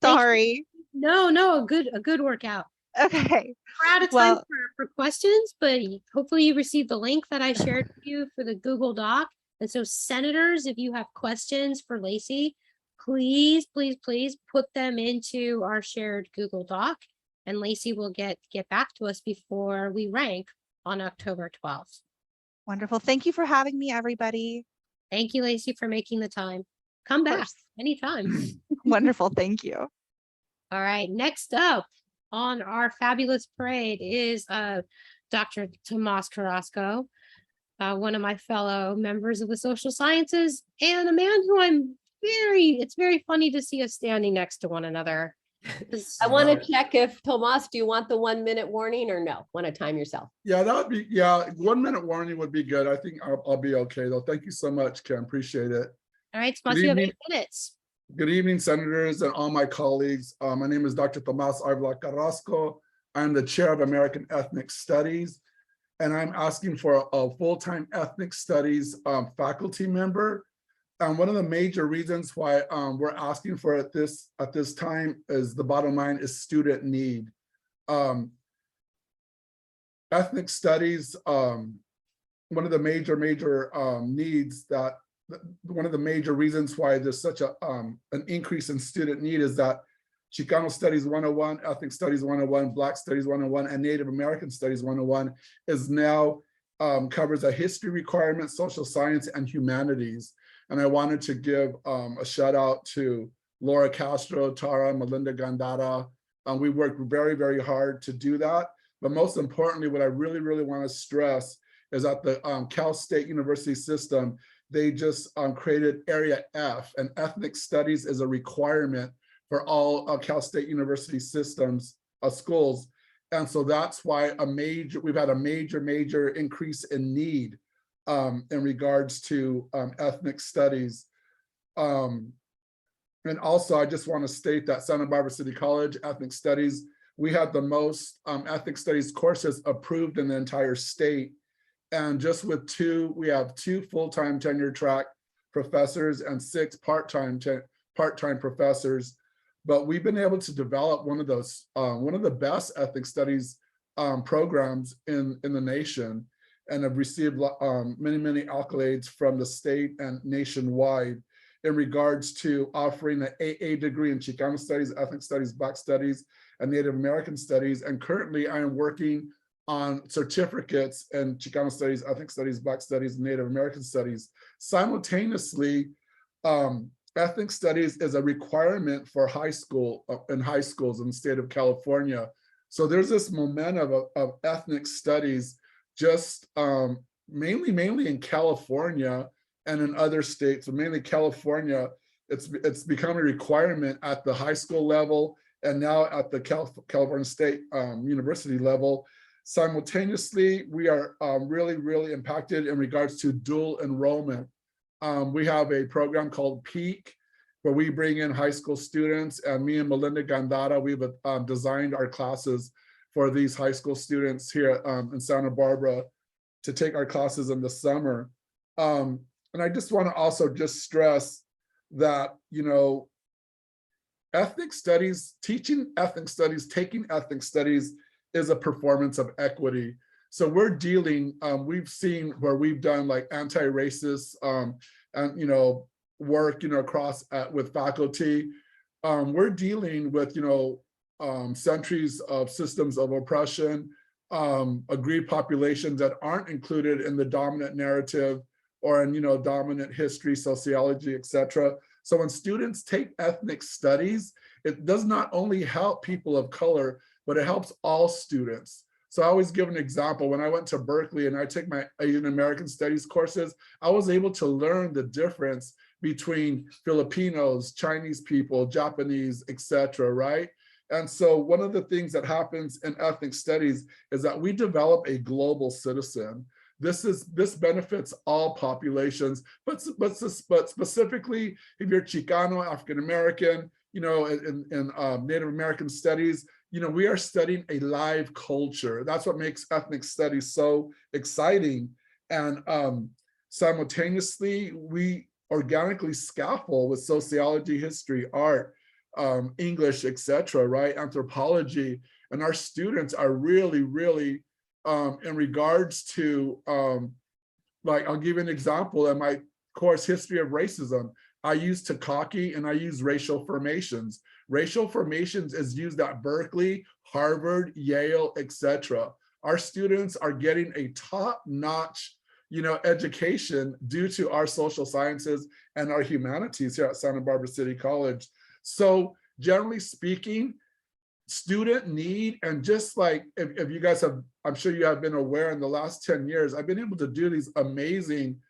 Thank you. Sorry. No, a good workout. Okay. We're out of time for questions, but hopefully you received the link that I shared with you for the Google Doc. And so senators, if you have questions for Lacey, please put them into our shared Google Doc, and Lacey will get back to us before we rank on October 12th. Wonderful. Thank you for having me, everybody. Thank you, Lacey, for making the time. Come back course. anytime. Wonderful. Thank you. All right, next up on our fabulous parade is Dr. Tomas Carrasco, one of my fellow members of the social sciences, and a man who it's very funny to see us standing next to one another. I want to check if Tomas, do you want the 1 minute warning or no? Want to time yourself? Yeah, that would be, yeah, 1 minute warning would be good. I think I'll be okay though. Thank you so much, Kim. Appreciate it. All right, Tomas, you have 8 minutes. Good evening, senators and all my colleagues. My name is Dr. Tomas Carrasco. I'm the chair of American Ethnic Studies, and I'm asking for a full-time ethnic studies faculty member. And one of the major reasons why we're asking for it at this time is the bottom line is student need. Ethnic studies, one of the major needs that, one of the major reasons why there's such an increase in student need is that Chicano Studies 101, Ethnic Studies 101, Black Studies 101, and Native American Studies 101 is now covers a history requirement, social science, and humanities. And I wanted to give a shout out to Laura Castro, Tara, Melinda Gandara. We worked very, very hard to do that. But most importantly, what I really, really want to stress is that the Cal State University system, they just created Area F, and ethnic studies is a requirement for all Cal State University systems, schools. And so that's why we've had a major increase in need in regards to ethnic studies. And also, I just want to state that Santa Barbara City College Ethnic Studies, we have the most ethnic studies courses approved in the entire state. And just with we have 2 full-time tenure track professors and 6 part-time professors. But we've been able to develop one of the best ethnic studies programs in the nation, and have received many accolades from the state and nationwide in regards to offering an AA degree in Chicano Studies, Ethnic Studies, Black Studies, and Native American Studies. And currently I am working on certificates in Chicano Studies, Ethnic Studies, Black Studies, and Native American Studies. Simultaneously, Ethnic Studies is a requirement for high schools in the state of California. So there's this momentum of ethnic studies just mainly in California and in other states, but mainly California. It's become a requirement at the high school level and now at the California State University level. Simultaneously, we are really impacted in regards to dual enrollment. We have a program called PEAK, where we bring in high school students, and me and Melinda Gandara, we've designed our classes for these high school students here in Santa Barbara to take our classes in the summer. And I just want to also just stress that, you know, ethnic studies, teaching ethnic studies, taking ethnic studies is a performance of equity. So we're dealing, we've seen where we've done like anti-racist and, you know, work, you know, across with faculty. We're dealing with, you know, centuries of systems of oppression, aggrieved populations that aren't included in the dominant narrative or in, you know, dominant history, sociology, etc. So when students take ethnic studies, it does not only help people of color, but it helps all students. So I always give an example. When I went to Berkeley and I take my Asian American Studies courses, I was able to learn the difference between Filipinos, Chinese people, Japanese, etc., right? And so one of the things that happens in ethnic studies is that we develop a global citizen. This benefits all populations, but specifically if you're Chicano, African American, you know, in Native American studies, you know, we are studying a live culture. That's what makes ethnic studies so exciting. And simultaneously, we organically scaffold with sociology, history, art, English, etc., right? Anthropology. And our students are really in regards to, like, I'll give you an example. In my course, History of Racism, I use Takaki and I use racial formations. Racial formations is used at Berkeley, Harvard, Yale, etc. Our students are getting a top-notch education due to our social sciences and our humanities here at Santa Barbara City College. So generally speaking, student need, and just like if you guys have, I'm sure you have been aware in the last 10 years, I've been able to do these amazing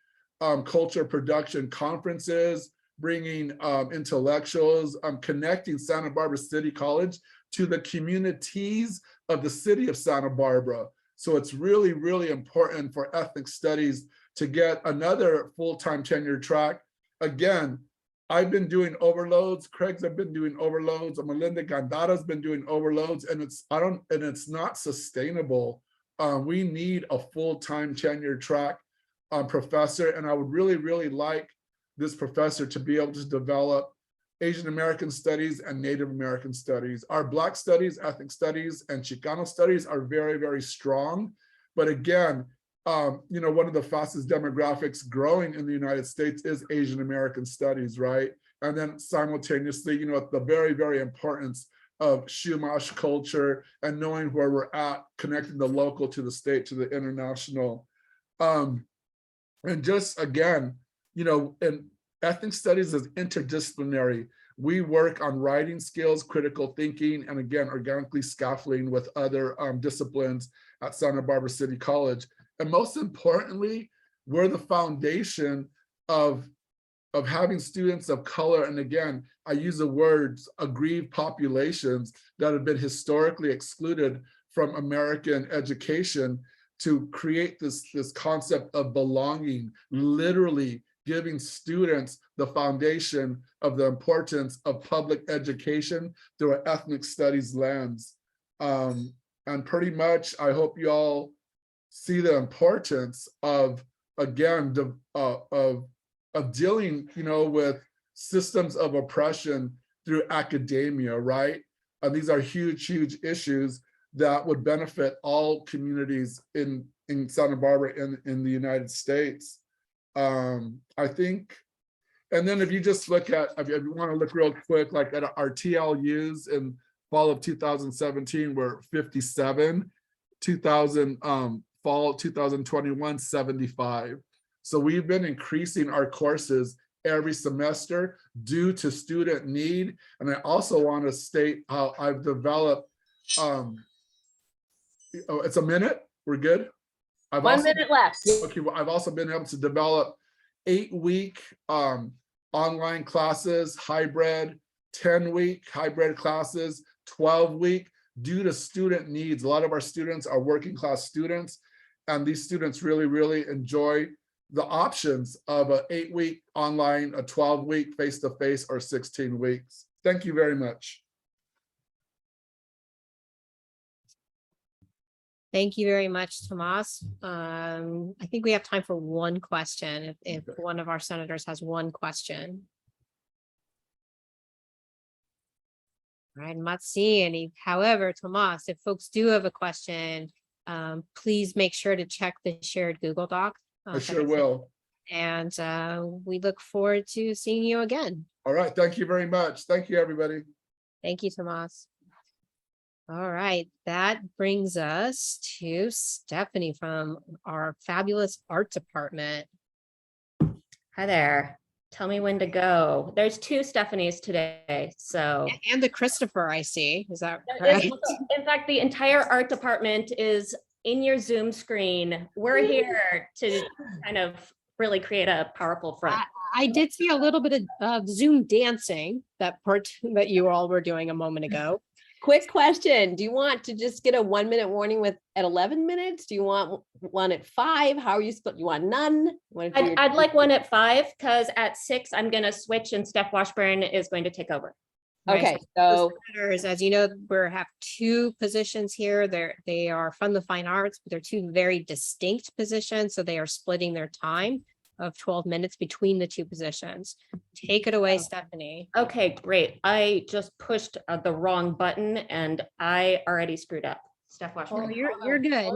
culture production conferences, bringing intellectuals, connecting Santa Barbara City College to the communities of the city of Santa Barbara. So it's really, really important for ethnic studies to get another full-time tenure track. Again, I've been doing overloads. Craig's have been doing overloads. Melinda Gandara's been doing overloads, and it's not sustainable. We need a full-time tenure track professor, and I would really, really like this professor to be able to develop Asian American studies and Native American studies. Our Black studies, ethnic studies, and Chicano studies are very, very strong. But again, one of the fastest demographics growing in the United States is Asian American studies, right? And then simultaneously, the very, very importance of Chumash culture and knowing where we're at, connecting the local to the state to the international. And just again, and ethnic studies is interdisciplinary. We work on writing skills, critical thinking, and again, organically scaffolding with other disciplines at Santa Barbara City College. And most importantly, we're the foundation of having students of color. And again, I use the words aggrieved populations that have been historically excluded from American education to create this concept of belonging, literally giving students the foundation of the importance of public education through an ethnic studies lens. And pretty much, I hope you all see the importance of, again, of dealing, with systems of oppression through academia, right? These are huge, huge issues that would benefit all communities in Santa Barbara in the United States. I think, and then if you just look at, if you want to look real quick, like at our TLUs in fall of 2017, we're 57, fall 2021, 75. So we've been increasing our courses every semester due to student need. And I also want to state how I've developed, it's a minute, we're good? 1 minute left. Okay, well, I've also been able to develop 8-week online classes, hybrid, 10-week hybrid classes, 12-week, due to student needs. A lot of our students are working class students, and these students really, really enjoy the options of an 8-week online, a 12-week face-to-face, or 16 weeks. Thank you very much. Thank you very much, Tomas. I think we have time for one question, if one of our senators has one question. All right, I'm not seeing any. However, Tomas, if folks do have a question, please make sure to check the shared Google Doc. I sure will. And we look forward to seeing you again. All right, thank you very much. Thank you, everybody. Thank you, Tomas. All right, that brings us to Stephanie from our fabulous art department. Hi there. Tell me when to go. There's 2 Stephanies today, so. And the Christopher I see, is that correct? In fact, the entire art department is in your Zoom screen. We're here to kind of really create a powerful front. I did see a little bit of Zoom dancing, that part that you all were doing a moment ago. Quick question. Do you want to just get a 1 minute warning at 11 minutes? Do you want one at 5? How are you split? You want none? I'd like one at 5, because at 6, I'm going to switch and Steph Washburn is going to take over. Okay, so senators, as you know, we have 2 positions here. They are from the fine arts, but they're 2 very distinct positions. So they are splitting their time of 12 minutes between the 2 positions. Take it away, Stephanie. Okay, great. I just pushed the wrong button and I already screwed up. Steph Washburn. Oh, you're good.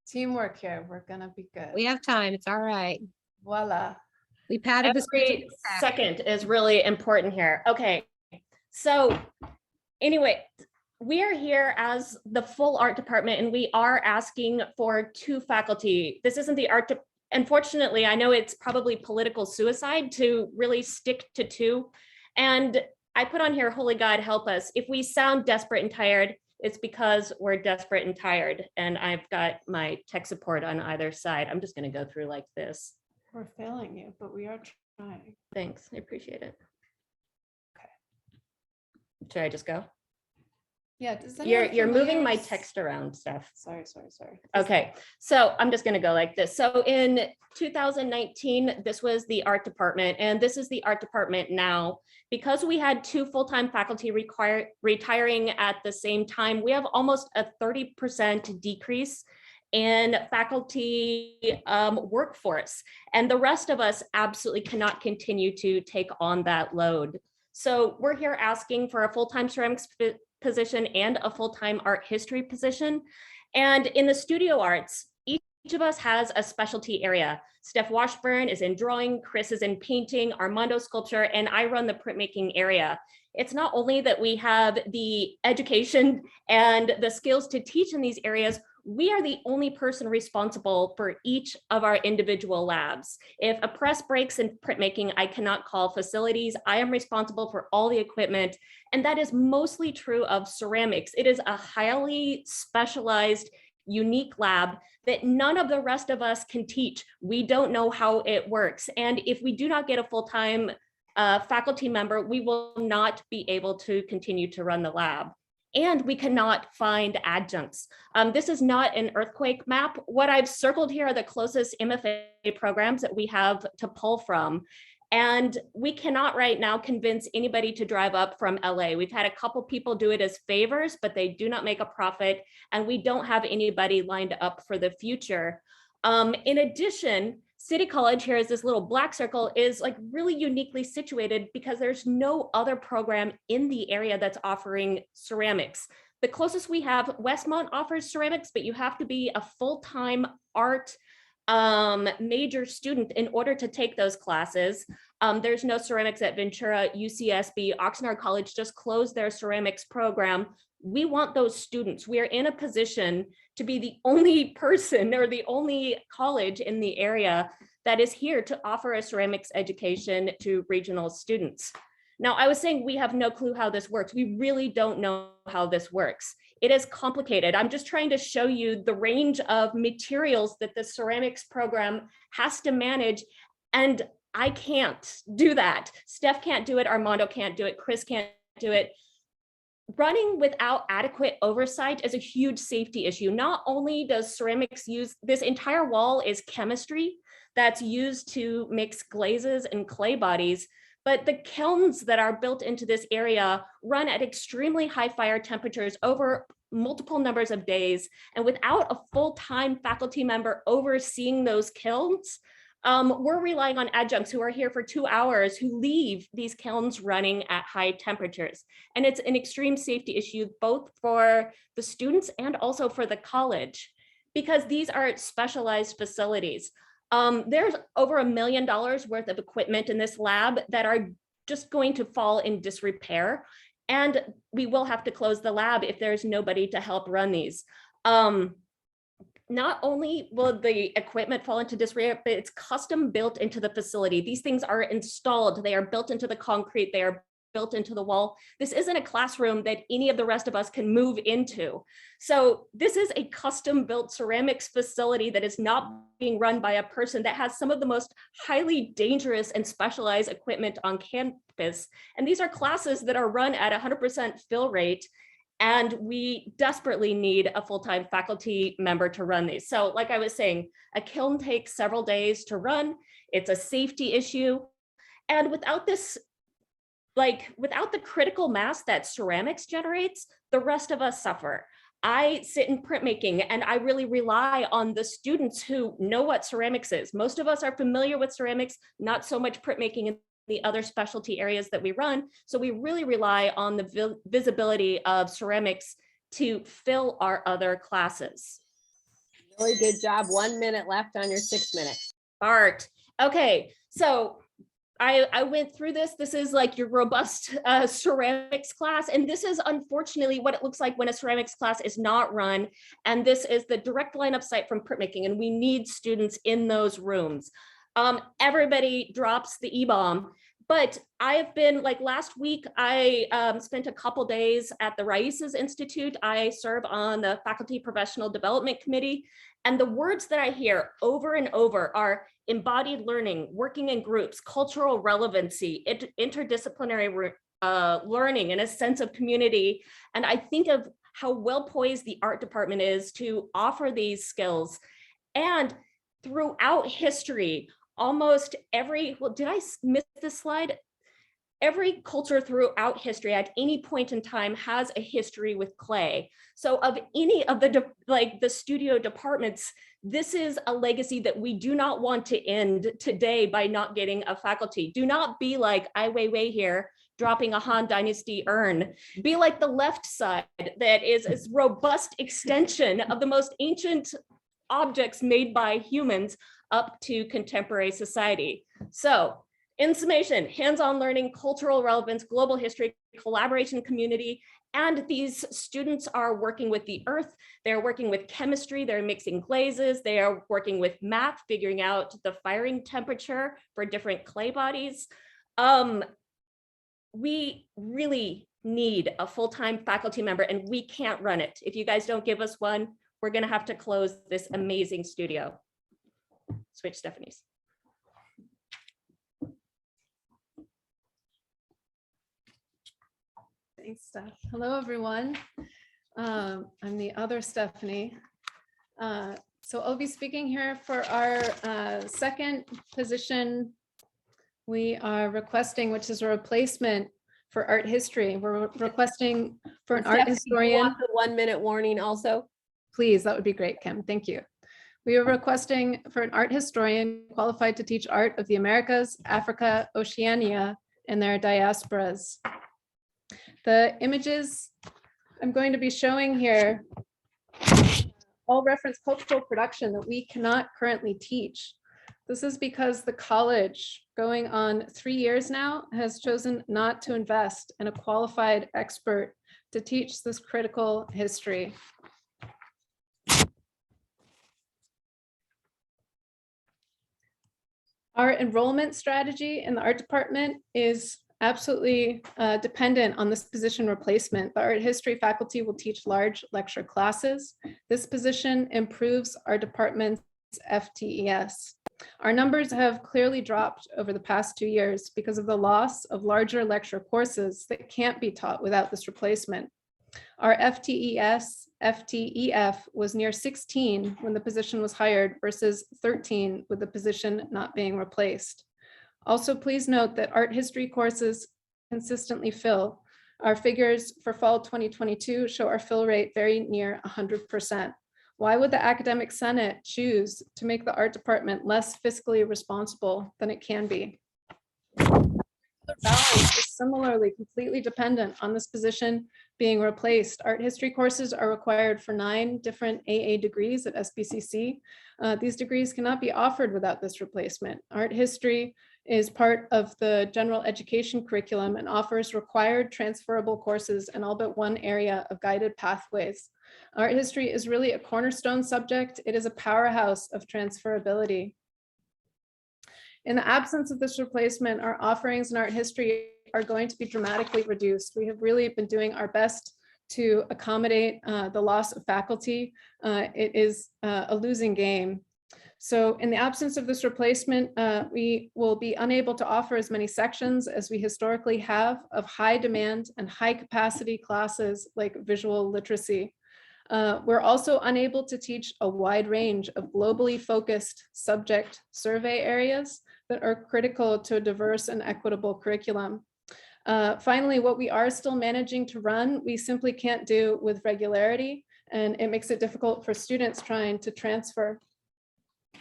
Teamwork here. We're gonna be good. We have time. It's all right. Voila. We patted the Every second is really important here. Okay, so anyway, we are here as the full art department and we are asking for 2 faculty. This isn't the art unfortunately, I know it's probably political suicide to really stick to two. And I put on here, holy God, help us. If we sound desperate and tired, it's because we're desperate and tired. And I've got my tech support on either side. I'm just going to go through like this. We're failing you, but we are trying. Thanks. I appreciate it. Okay. Should I just go? Yeah. Does anyone You're moving my familiar- text around, Steph. Sorry. Okay, so I'm just gonna go like this. So in 2019, this was the art department, and this is the art department now. Because we had 2 full-time faculty retiring at the same time, we have almost a 30% decrease in faculty workforce. And the rest of us absolutely cannot continue to take on that load. So we're here asking for a full-time ceramics position and a full-time art history position. And in the studio arts, each of us has a specialty area. Steph Washburn is in drawing, Chris is in painting, Armando sculpture, and I run the printmaking area. It's not only that we have the education and the skills to teach in these areas, we are the only person responsible for each of our individual labs. If a press breaks in printmaking, I cannot call facilities. I am responsible for all the equipment, and that is mostly true of ceramics. It is a highly specialized, unique lab that none of the rest of us can teach. We don't know how it works. And if we do not get a full-time faculty member, we will not be able to continue to run the lab. And we cannot find adjuncts. This is not an earthquake map. What I've circled here are the closest MFA programs that we have to pull from. And we cannot right now convince anybody to drive up from LA. We've had a couple people do it as favors, but they do not make a profit. And we don't have anybody lined up for the future. In addition, City College, here is this little black circle, is like really uniquely situated because there's no other program in the area that's offering ceramics. The closest we have, Westmont offers ceramics, but you have to be a full-time art major student in order to take those classes. There's no ceramics at Ventura, UCSB, Oxnard College just closed their ceramics program. We want those students. We are in a position to be the only person or the only college in the area that is here to offer a ceramics education to regional students. Now, I was saying we have no clue how this works. We really don't know how this works. It is complicated. I'm just trying to show you the range of materials that the ceramics program has to manage, and I can't do that. Steph can't do it, Armando can't do it, Chris can't do it. Running without adequate oversight is a huge safety issue. Not only does ceramics use, this entire wall is chemistry that's used to mix glazes and clay bodies, but the kilns that are built into this area run at extremely high fire temperatures over multiple numbers of days. And without a full-time faculty member overseeing those kilns, we're relying on adjuncts who are here for 2 hours who leave these kilns running at high temperatures. And it's an extreme safety issue, both for the students and also for the college, because these are specialized facilities. There's over $1 million worth of equipment in this lab that are just going to fall in disrepair. And we will have to close the lab if there's nobody to help run these. Not only will the equipment fall into disrepair, but it's custom built into the facility. These things are installed, they are built into the concrete, they are built into the wall. This isn't a classroom that any of the rest of us can move into. So this is a custom built ceramics facility that is not being run by a person that has some of the most highly dangerous and specialized equipment on campus. And these are classes that are run at 100% fill rate. And we desperately need a full-time faculty member to run these. So like I was saying, a kiln takes several days to run. It's a safety issue. And without this, without the critical mass that ceramics generates, the rest of us suffer. I sit in printmaking and I really rely on the students who know what ceramics is. Most of us are familiar with ceramics, not so much printmaking in the other specialty areas that we run. So we really rely on the visibility of ceramics to fill our other classes. Really good job. 1 minute left on your 6 minutes. Art. Okay, so I went through this. This is like your robust ceramics class. And this is unfortunately what it looks like when a ceramics class is not run. And this is the direct line of sight from printmaking. And we need students in those rooms. Everybody drops the E-bomb. But I have been, like last week, I spent a couple days at the Raíces Institute. I serve on the Faculty Professional Development Committee. And the words that I hear over and over are embodied learning, working in groups, cultural relevancy, interdisciplinary learning, and a sense of community. And I think of how well poised the art department is to offer these skills. And throughout history, almost every, well, did I miss this slide? Every culture throughout history at any point in time has a history with clay. So of any of the studio departments, this is a legacy that we do not want to end today by not getting a faculty. Do not be like Ai Weiwei here, dropping a Han Dynasty urn. Be like the left side that is a robust extension of the most ancient objects made by humans up to contemporary society. So in summation, hands-on learning, cultural relevance, global history, collaboration, community, and these students are working with the earth, they're working with chemistry, they're mixing glazes, they are working with math, figuring out the firing temperature for different clay bodies. We really need a full-time faculty member and we can't run it. If you guys don't give us one, we're gonna have to close this amazing studio. Switch Stephanie's. Thanks, Steph. Hello, everyone. I'm the other Stephanie. So I'll be speaking here for our second position we are requesting, which is a replacement for art history. We're requesting for an art historian. The 1 minute warning also. Please, that would be great, Kim. Thank you. We are requesting for an art historian qualified to teach art of the Americas, Africa, Oceania, and their diasporas. The images I'm going to be showing here all reference cultural production that we cannot currently teach. This is because the college, going on 3 years now, has chosen not to invest in a qualified expert to teach this critical history. Our enrollment strategy in the art department is absolutely dependent on this position replacement. The art history faculty will teach large lecture classes. This position improves our department's FTES. Our numbers have clearly dropped over the past 2 years because of the loss of larger lecture courses that can't be taught without this replacement. Our FTEF was near 16 when the position was hired versus 13 with the position not being replaced. Also, please note that art history courses consistently fill. Our figures for fall 2022 show our fill rate very near 100%. Why would the academic senate choose to make the art department less fiscally responsible than it can be? Balance is similarly completely dependent on this position being replaced. Art history courses are required for 9 different AA degrees at SBCC. These degrees cannot be offered without this replacement. Art history is part of the general education curriculum and offers required transferable courses in all but one area of guided pathways. Art history is really a cornerstone subject. It is a powerhouse of transferability. In the absence of this replacement, our offerings in art history are going to be dramatically reduced. We have really been doing our best to accommodate the loss of faculty. It is a losing game. So in the absence of this replacement, we will be unable to offer as many sections as we historically have of high demand and high capacity classes like visual literacy. We're also unable to teach a wide range of globally focused subject survey areas that are critical to a diverse and equitable curriculum. Finally, what we are still managing to run, we simply can't do with regularity, and it makes it difficult for students trying to transfer.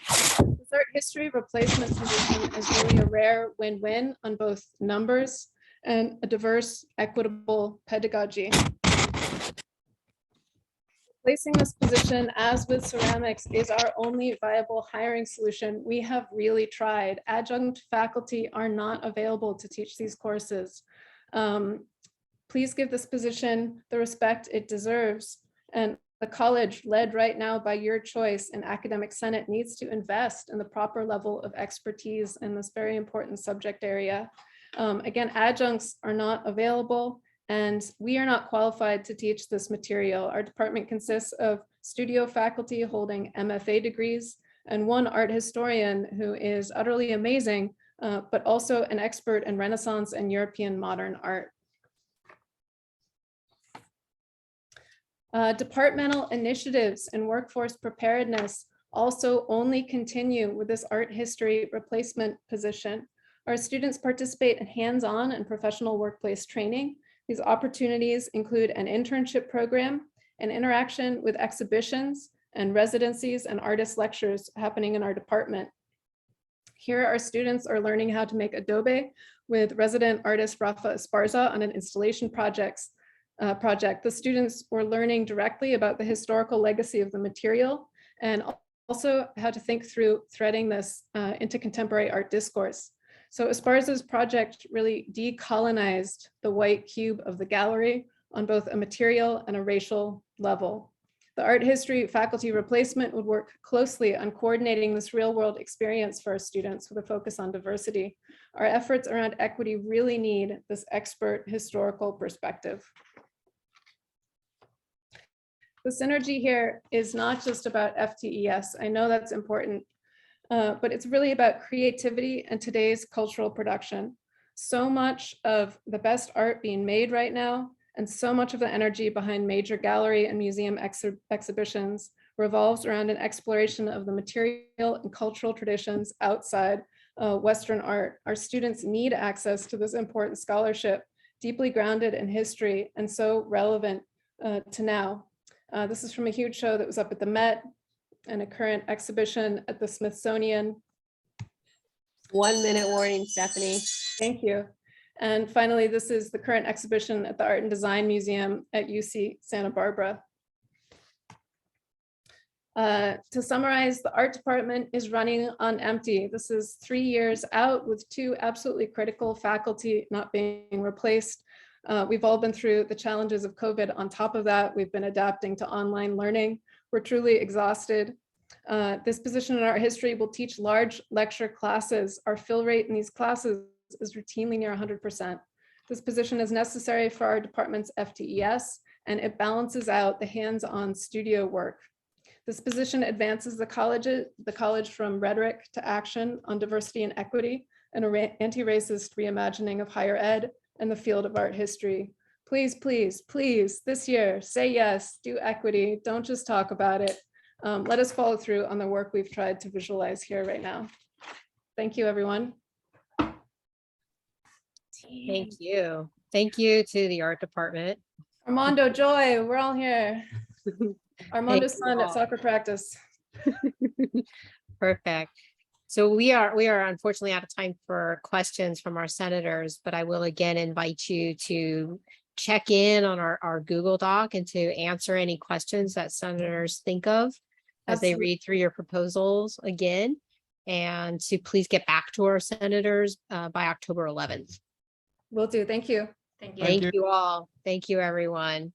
This art history replacement position is really a rare win-win on both numbers and a diverse, equitable pedagogy. Placing this position, as with ceramics, is our only viable hiring solution. We have really tried. Adjunct faculty are not available to teach these courses. Please give this position the respect it deserves. And the college, led right now by your choice in Academic Senate, needs to invest in the proper level of expertise in this very important subject area. Again, adjuncts are not available, and we are not qualified to teach this material. Our department consists of studio faculty holding MFA degrees and one art historian who is utterly amazing, but also an expert in Renaissance and European modern art. Departmental initiatives and workforce preparedness also only continue with this art history replacement position. Our students participate in hands-on and professional workplace training. These opportunities include an internship program, an interaction with exhibitions and residencies and artist lectures happening in our department. Here, our students are learning how to make Adobe with resident artist Rafa Esparza on an installation project. The students were learning directly about the historical legacy of the material and also how to think through threading this into contemporary art discourse. So Esparza's project really decolonized the white cube of the gallery on both a material and a racial level. The art history faculty replacement would work closely on coordinating this real world experience for our students with a focus on diversity. Our efforts around equity really need this expert historical perspective. The synergy here is not just about FTES. I know that's important, but it's really about creativity and today's cultural production. So much of the best art being made right now, and so much of the energy behind major gallery and museum exhibitions revolves around an exploration of the material and cultural traditions outside Western art. Our students need access to this important scholarship, deeply grounded in history and so relevant to now. This is from a huge show that was up at the Met and a current exhibition at the Smithsonian. 1 minute warning, Stephanie. Thank you. And finally, this is the current exhibition at the Art and Design Museum at UC Santa Barbara. To summarize, the art department is running on empty. This is 3 years out with 2 absolutely critical faculty not being replaced. We've all been through the challenges of COVID. On top of that, we've been adapting to online learning. We're truly exhausted. This position in art history will teach large lecture classes. Our fill rate in these classes is routinely near 100%. This position is necessary for our department's FTES, and it balances out the hands-on studio work. This position advances the college from rhetoric to action on diversity and equity and an anti-racist reimagining of higher ed and the field of art history. Please, please, please, this year, say yes, do equity, don't just talk about it. Let us follow through on the work we've tried to visualize here right now. Thank you, everyone. Thank you. Thank you to the art department. Armando, Joy, we're all here. Armando's son at all. soccer practice. Perfect. So we are unfortunately out of time for questions from our senators, but I will again invite you to check in on our Google Doc and to answer any questions that senators think of as they read through your proposals again, and to please get back to our senators by October 11th. Will do. Thank you. Thank you. Thank you all. Thank you, everyone.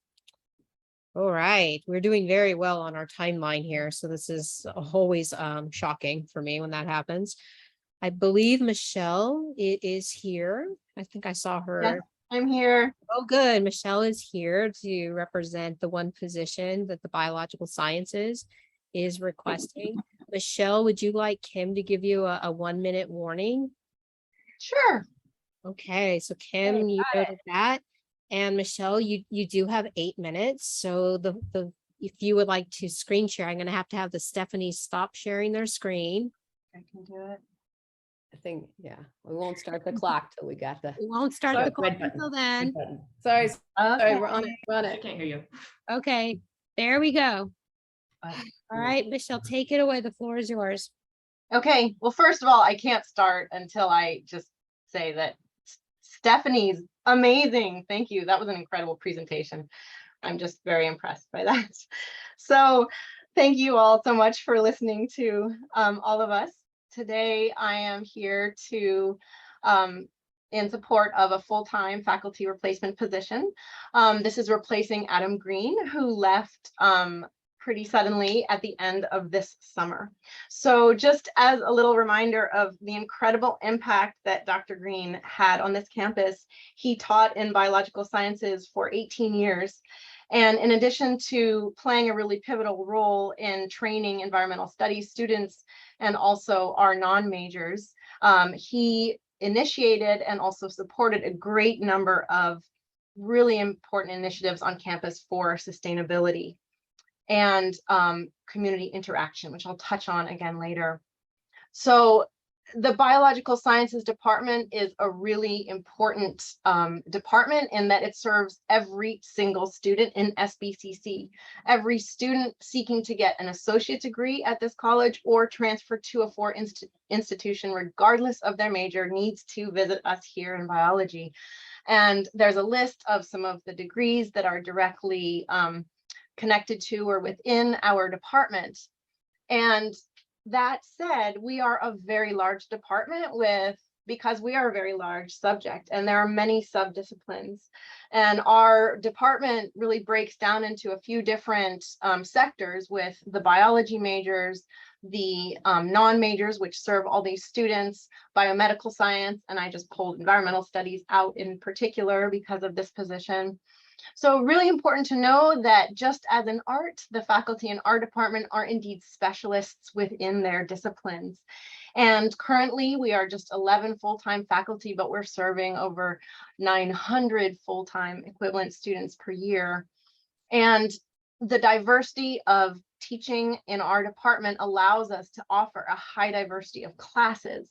All right, we're doing very well on our timeline here. So this is always shocking for me when that happens. I believe Michelle is here. I think I saw her. Yes, I'm here. Oh, good. Michelle is here to represent the one position that the biological sciences is requesting. Michelle, would you like Kim to give you a 1 minute warning? Sure. Okay, so Kim, you go to that. And Michelle, you do have 8 minutes. So if you would like to screen share, I'm going to have the Stephanie stop sharing their screen. I can do it. I think, yeah, we won't start the clock till we got the We won't start Sorry, the clock red button. until then. Button. Sorry, Okay. we're on it. We're on I it. can't hear you. Okay, there we go. All All right, Michelle, take it away. The floor is yours. Okay, well, first of all, I can't start until I just say that Stephanie's amazing. Thank you. That was an incredible presentation. I'm just very impressed by that. So thank you all so much for listening to all of us. Today, I am here to in support of a full-time faculty replacement position. This is replacing Adam Green, who left pretty suddenly at the end of this summer. So just as a little reminder of the incredible impact that Dr. Green had on this campus, he taught in biological sciences for 18 years. And in addition to playing a really pivotal role in training environmental studies students and also our non-majors, he initiated and also supported a great number of really important initiatives on campus for sustainability and community interaction, which I'll touch on again later. So the biological sciences department is a really important department in that it serves every single student in SBCC. Every student seeking to get an associate degree at this college or transfer to a foreign institution, regardless of their major, needs to visit us here in biology. And there's a list of some of the degrees that are directly connected to or within our department. And that said, we are a very large department because we are a very large subject and there are many subdisciplines. And our department really breaks down into a few different sectors with the biology majors, the non-majors, which serve all these students, biomedical science, and I just pulled environmental studies out in particular because of this position. So really important to know that just as in art, the faculty in our department are indeed specialists within their disciplines. And currently we are just 11 full-time faculty, but we're serving over 900 full-time equivalent students per year. And the diversity of teaching in our department allows us to offer a high diversity of classes.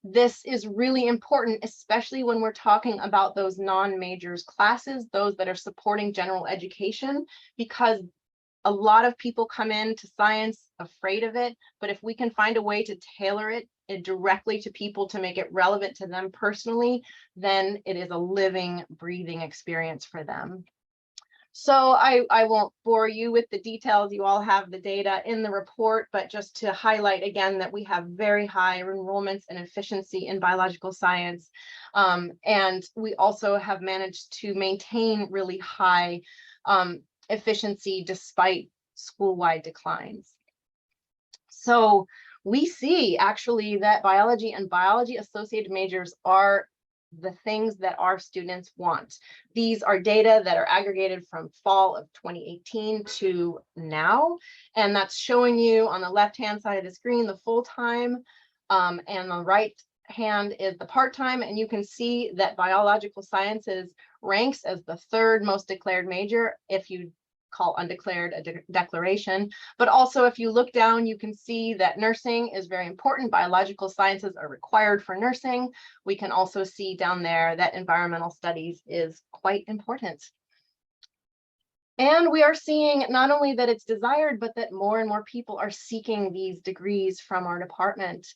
This is really important, especially when we're talking about those non-majors classes, those that are supporting general education, because a lot of people come into science afraid of it, but if we can find a way to tailor it directly to people to make it relevant to them personally, then it is a living, breathing experience for them. So I won't bore you with the details. You all have the data in the report, but just to highlight again that we have very high enrollments and efficiency in biological science. And we also have managed to maintain really high efficiency despite school-wide declines. So we see actually that biology and biology associated majors are the things that our students want. These are data that are aggregated from fall of 2018 to now, and that's showing you on the left-hand side of the screen the full-time, and on the right hand is the part-time, and you can see that biological sciences ranks as the third most declared major if you call undeclared a declaration. But also if you look down, you can see that nursing is very important. Biological sciences are required for nursing. We can also see down there that environmental studies is quite important. And we are seeing not only that it's desired, but that more and more people are seeking these degrees from our department.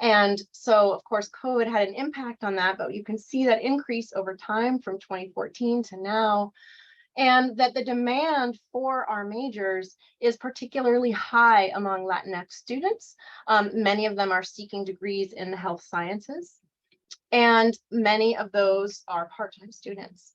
And so, of course, COVID had an impact on that, but you can see that increase over time from 2014 to now. And that the demand for our majors is particularly high among Latinx students. Many of them are seeking degrees in the health sciences, and many of those are part-time students.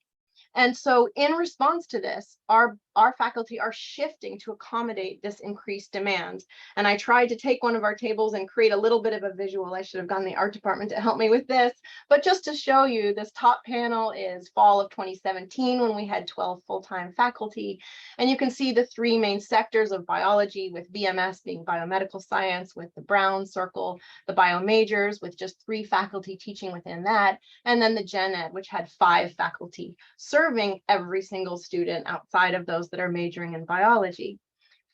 And so in response to this, our faculty are shifting to accommodate this increased demand. And I tried to take one of our tables and create a little bit of a visual. I should have gotten the art department to help me with this, but just to show you, this top panel is fall of 2017 when we had 12 full-time faculty. And you can see the three main sectors of biology, with BMS being biomedical science, with the brown circle, the bio majors with just 3 faculty teaching within that, and then the gen ed, which had 5 faculty serving every single student outside of those that are majoring in biology.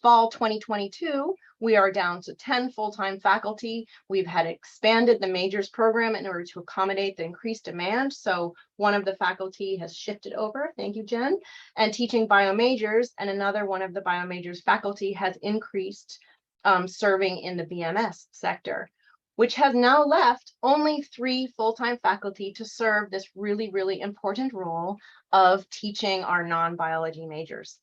Fall 2022, we are down to 10 full-time faculty. We've had expanded the majors program in order to accommodate the increased demand. So one of the faculty has shifted over, thank you, Jen, and teaching bio majors, and another one of the bio majors faculty has increased serving in the BMS sector. which has now left only 3 full-time faculty to serve this really, really important role of teaching our non-biology majors.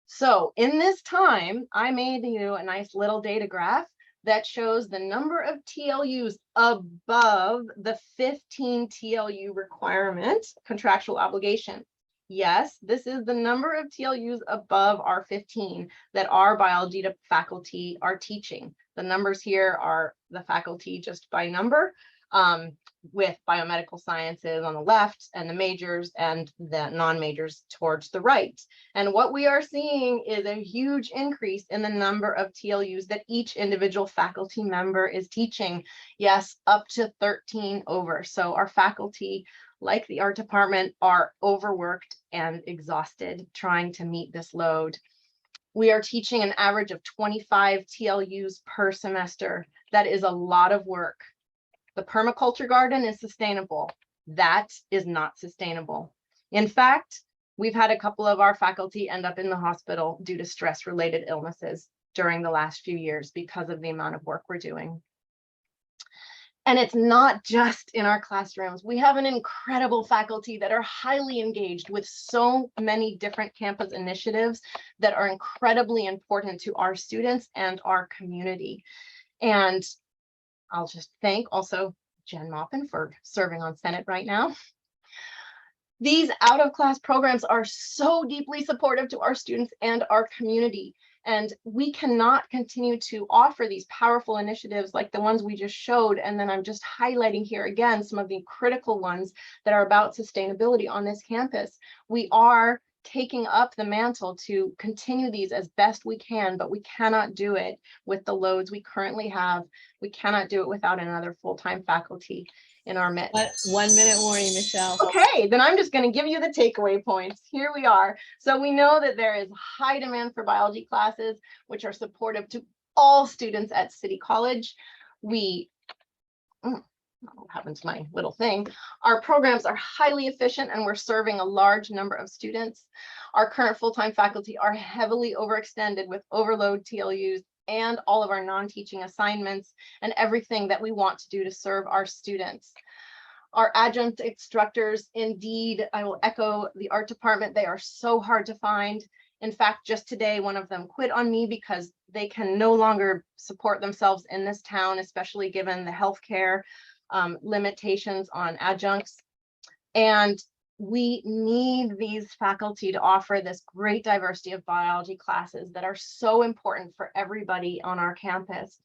So in this time, I made you a nice little data graph that shows the number of TLUs above the 15 TLU requirement, contractual obligation. Yes, this is the number of TLUs above our 15 that our biology faculty are teaching. The numbers here are the faculty just by number, with biomedical sciences on the left and the majors and the non-majors towards the right. And what we are seeing is a huge increase in the number of TLUs that each individual faculty member is teaching. Yes, up to 13 over. So our faculty, like the art department, are overworked and exhausted trying to meet this load. We are teaching an average of 25 TLUs per semester. That is a lot of work. The permaculture garden is sustainable. That is not sustainable. In fact, we've had a couple of our faculty end up in the hospital due to stress-related illnesses during the last few years because of the amount of work we're doing. And it's not just in our classrooms. We have an incredible faculty that are highly engaged with so many different campus initiatives that are incredibly important to our students and our community. And I'll just thank also Jen Maupin for serving on Senate right now. These out-of-class programs are so deeply supportive to our students and our community. And we cannot continue to offer these powerful initiatives like the ones we just showed. And then I'm just highlighting here again some of the critical ones that are about sustainability on this campus. We are taking up the mantle to continue these as best we can, but we cannot do it with the loads we currently have. We cannot do it without another full-time faculty in our midst. 1 minute warning, Michelle. Okay, then I'm just going to give you the takeaway points. Here we are. So we know that there is high demand for biology classes, which are supportive to all students at City College. What happened to my little thing? Our programs are highly efficient and we're serving a large number of students. Our current full-time faculty are heavily overextended with overload TLUs and all of our non-teaching assignments and everything that we want to do to serve our students. Our adjunct instructors, indeed, I will echo the art department, they are so hard to find. In fact, just today, one of them quit on me because they can no longer support themselves in this town, especially given the healthcare limitations on adjuncts. And we need these faculty to offer this great diversity of biology classes that are so important for everybody on our campus.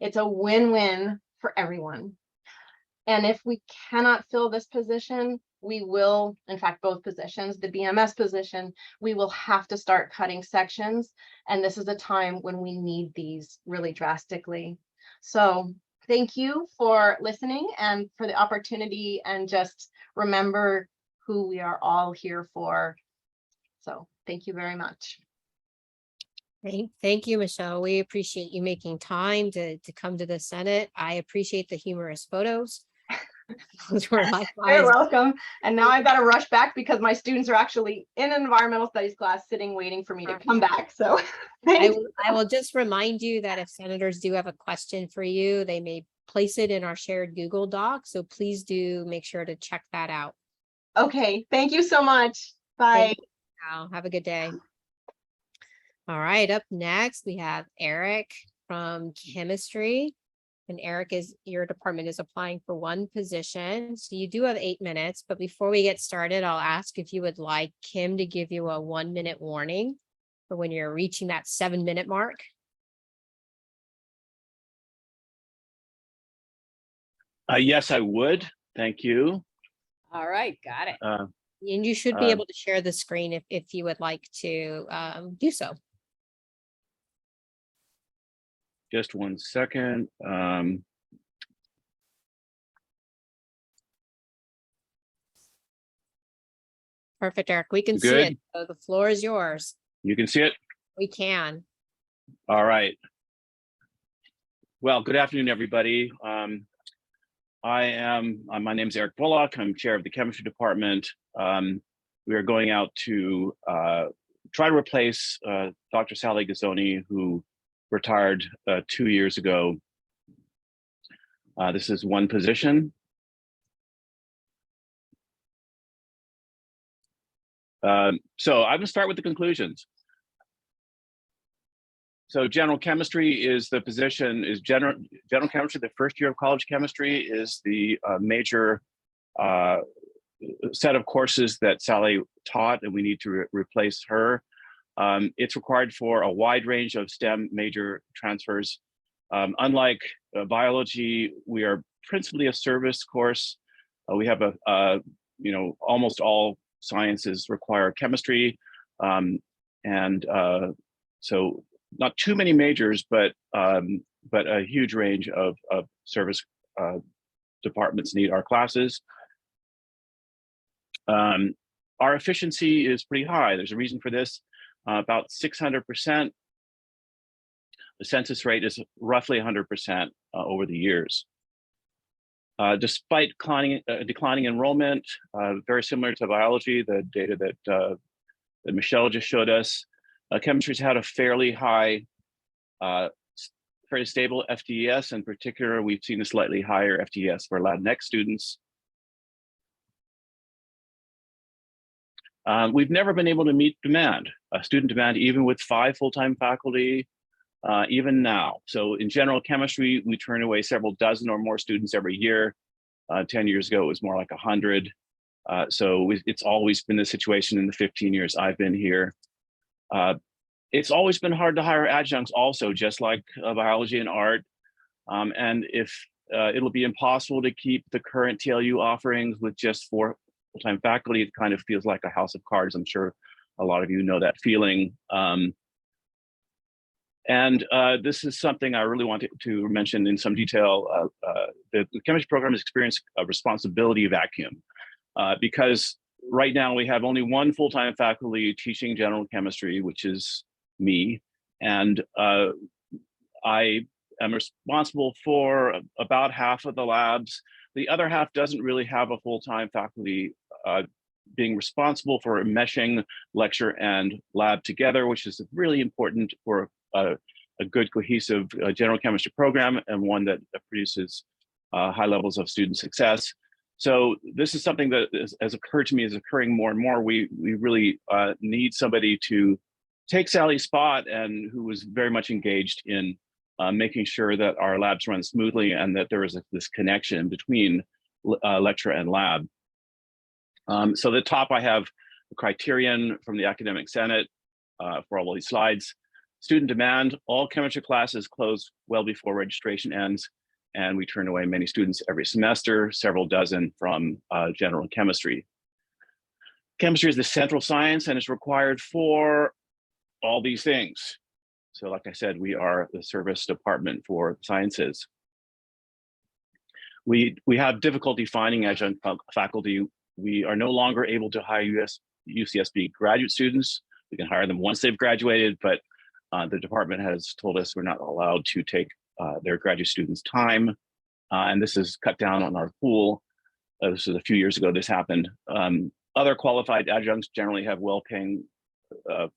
It's a win-win for everyone. And if we cannot fill this position, we will, in fact, both positions, the BMS position, we will have to start cutting sections. And this is a time when we need these really drastically. So thank you for listening and for the opportunity, and just remember who we are all here for. So thank you very much. Thank you, Michelle. We appreciate you making time to come to the Senate. I appreciate the humorous photos. Those were likewise. You're welcome. And now I've got to rush back because my students are actually in an environmental studies class sitting waiting for me to come back. So I will just remind you that if senators do have a question for you, they may place it in our shared Google Doc. So please do make sure to check that out. Okay, thank you so much. Bye. Have a good day. All right, up next we have Eric from chemistry. And Eric, your department is applying for one position. So you do have 8 minutes, but before we get started, I'll ask if you would like Kim to give you a 1 minute warning for when you're reaching that 7 minute mark. Yes, I would. Thank you. All right, got it. And you should be able to share the screen if you would like to do so. Just 1 second. Perfect, Eric. We can see Good. it. So the floor is yours. You can see it? We can. All right. Well, good afternoon, everybody. My name is Eric Bullock. I'm chair of the chemistry department. We are going out to try to replace Dr. Sally Gazzoni, who retired 2 years ago. This is one position. So I'm going to start with the conclusions. So general chemistry is the position, is general chemistry, the first year of college chemistry is the major set of courses that Sally taught, and we need to replace her. It's required for a wide range of STEM major transfers. Unlike biology, we are principally a service course. We have almost all sciences require chemistry. So not too many majors, but a huge range of service departments need our classes. Our efficiency is pretty high. There's a reason for this. About 600%. The census rate is roughly 100% over the years. Despite declining enrollment, very similar to biology, the data that Michelle just showed us, chemistry's had a fairly high, fairly stable FTES. In particular, we've seen a slightly higher FTES for Latinx students. We've never been able to meet demand, student demand, even with 5 full-time faculty, even now. So in general chemistry, we turn away several dozen or more students every year. 10 years ago, it was more like 100. So it's always been the situation in the 15 years I've been here. It's always been hard to hire adjuncts also, just like biology and art. And if it'll be impossible to keep the current TLU offerings with just 4 full-time faculty, it kind of feels like a house of cards. I'm sure a lot of you know that feeling. This is something I really wanted to mention in some detail. The chemistry program has experienced a responsibility vacuum because right now we have only 1 full-time faculty teaching general chemistry, which is me. And I am responsible for about half of the labs. The other half doesn't really have a full-time faculty being responsible for meshing lecture and lab together, which is really important for a good cohesive general chemistry program and one that produces high levels of student success. So this is something that has occurred to me, is occurring more and more. We really need somebody to take Sally's spot, and who was very much engaged in making sure that our labs run smoothly and that there is this connection between lecture and lab. So at the top, I have a criterion from the Academic Senate for all of these slides. Student demand, all chemistry classes close well before registration ends, and we turn away many students every semester, several dozen from general chemistry. Chemistry is the central science and is required for all these things. So like I said, we are the service department for sciences. We have difficulty finding adjunct faculty. We are no longer able to hire UCSB graduate students. We can hire them once they've graduated, but the department has told us we're not allowed to take their graduate students' time. And this has cut down on our pool. This was a few years ago this happened. Other qualified adjuncts generally have well-paying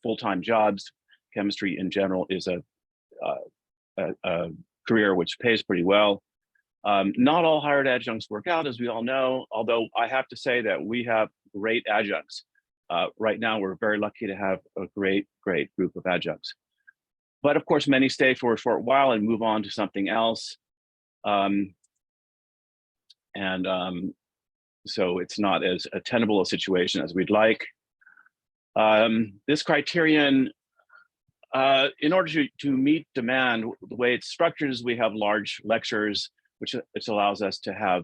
full-time jobs. Chemistry in general is a career which pays pretty well. Not all hired adjuncts work out, as we all know, although I have to say that we have great adjuncts. Right now, we're very lucky to have a great group of adjuncts. But of course, many stay for a short while and move on to something else. So it's not as tenable a situation as we'd like. This criterion, in order to meet demand, the way it's structured is we have large lectures, which allows us to have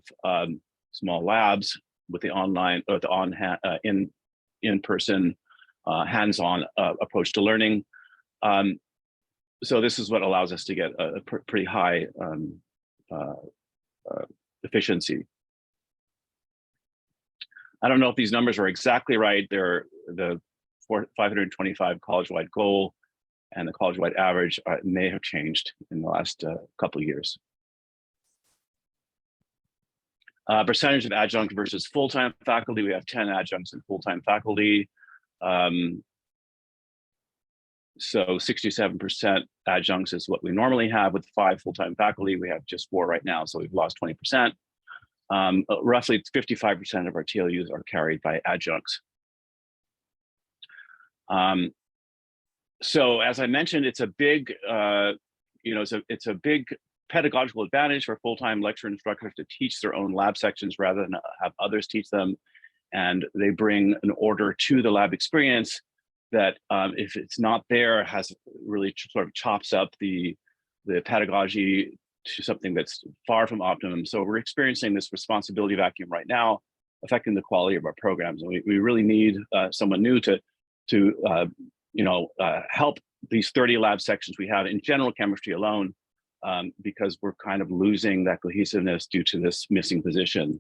small labs with the online or the in-person hands-on approach to learning. So this is what allows us to get a pretty high efficiency. I don't know if these numbers are exactly right. They're the 525 college-wide goal and the college-wide average may have changed in the last couple of years. Percentage of adjunct versus full-time faculty. We have 10 adjuncts and full-time faculty. So 67% adjuncts is what we normally have with 5 full-time faculty. We have just 4 right now, so we've lost 20%. Roughly 55% of our TLUs are carried by adjuncts. So as I mentioned, it's a big, it's a big pedagogical advantage for full-time lecturer instructors to teach their own lab sections rather than have others teach them. And they bring an order to the lab experience that if it's not there, has really sort of chops up the pedagogy to something that's far from optimum. So we're experiencing this responsibility vacuum right now, affecting the quality of our programs. And we really need someone new to help these 30 lab sections we have in general chemistry alone, because we're kind of losing that cohesiveness due to this missing position.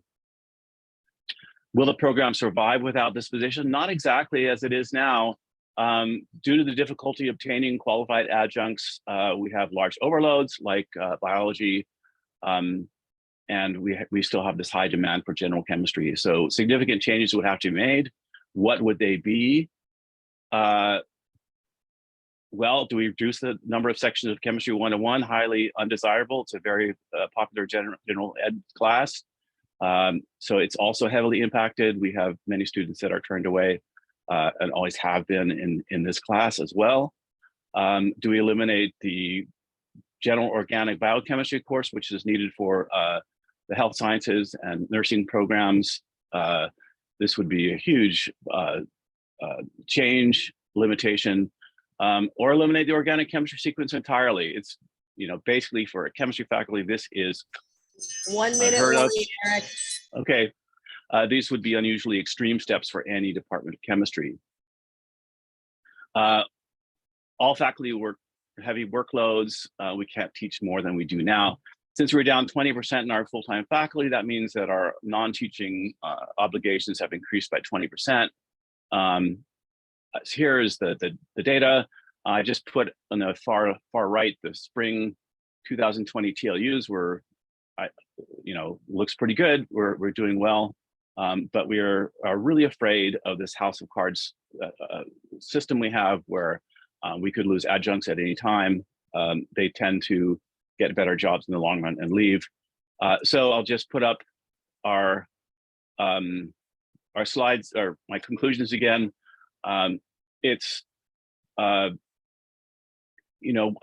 Will the program survive without this position? Not exactly as it is now. Due to the difficulty obtaining qualified adjuncts, we have large overloads like biology, and we still have this high demand for general chemistry. So significant changes would have to be made. What would they be? Well, do we reduce the number of sections of Chemistry 101? Highly undesirable. It's a very popular general ed class. So it's also heavily impacted. We have many students that are turned away and always have been in this class as well. Do we eliminate the general organic biochemistry course, which is needed for the health sciences and nursing programs? This would be a huge change, limitation, or eliminate the organic chemistry sequence entirely. It's, basically for a chemistry faculty, this is 1 minute warning, Eric. Okay. These would be unusually extreme steps for any department of chemistry. All faculty work heavy workloads. We can't teach more than we do now. Since we're down 20% in our full-time faculty, that means that our non-teaching obligations have increased by 20%. Here is the data. I just put on the far right, the spring 2020 TLUs were, looks pretty good. We're doing well. But we are really afraid of this house of cards system we have where we could lose adjuncts at any time. They tend to get better jobs in the long run and leave. So I'll just put up our slides or my conclusions again. I'm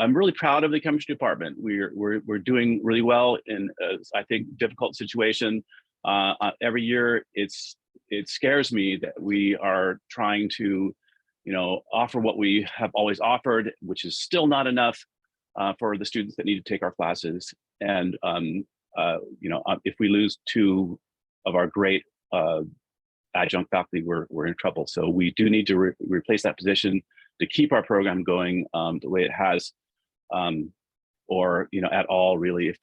really proud of the chemistry department. We're doing really well in I think difficult situation. Every year it scares me that we are trying to offer what we have always offered, which is still not enough for the students that need to take our classes. And if we lose 2 of our great adjunct faculty, we're in trouble. So we do need to replace that position to keep our program going the way it has, or at all really if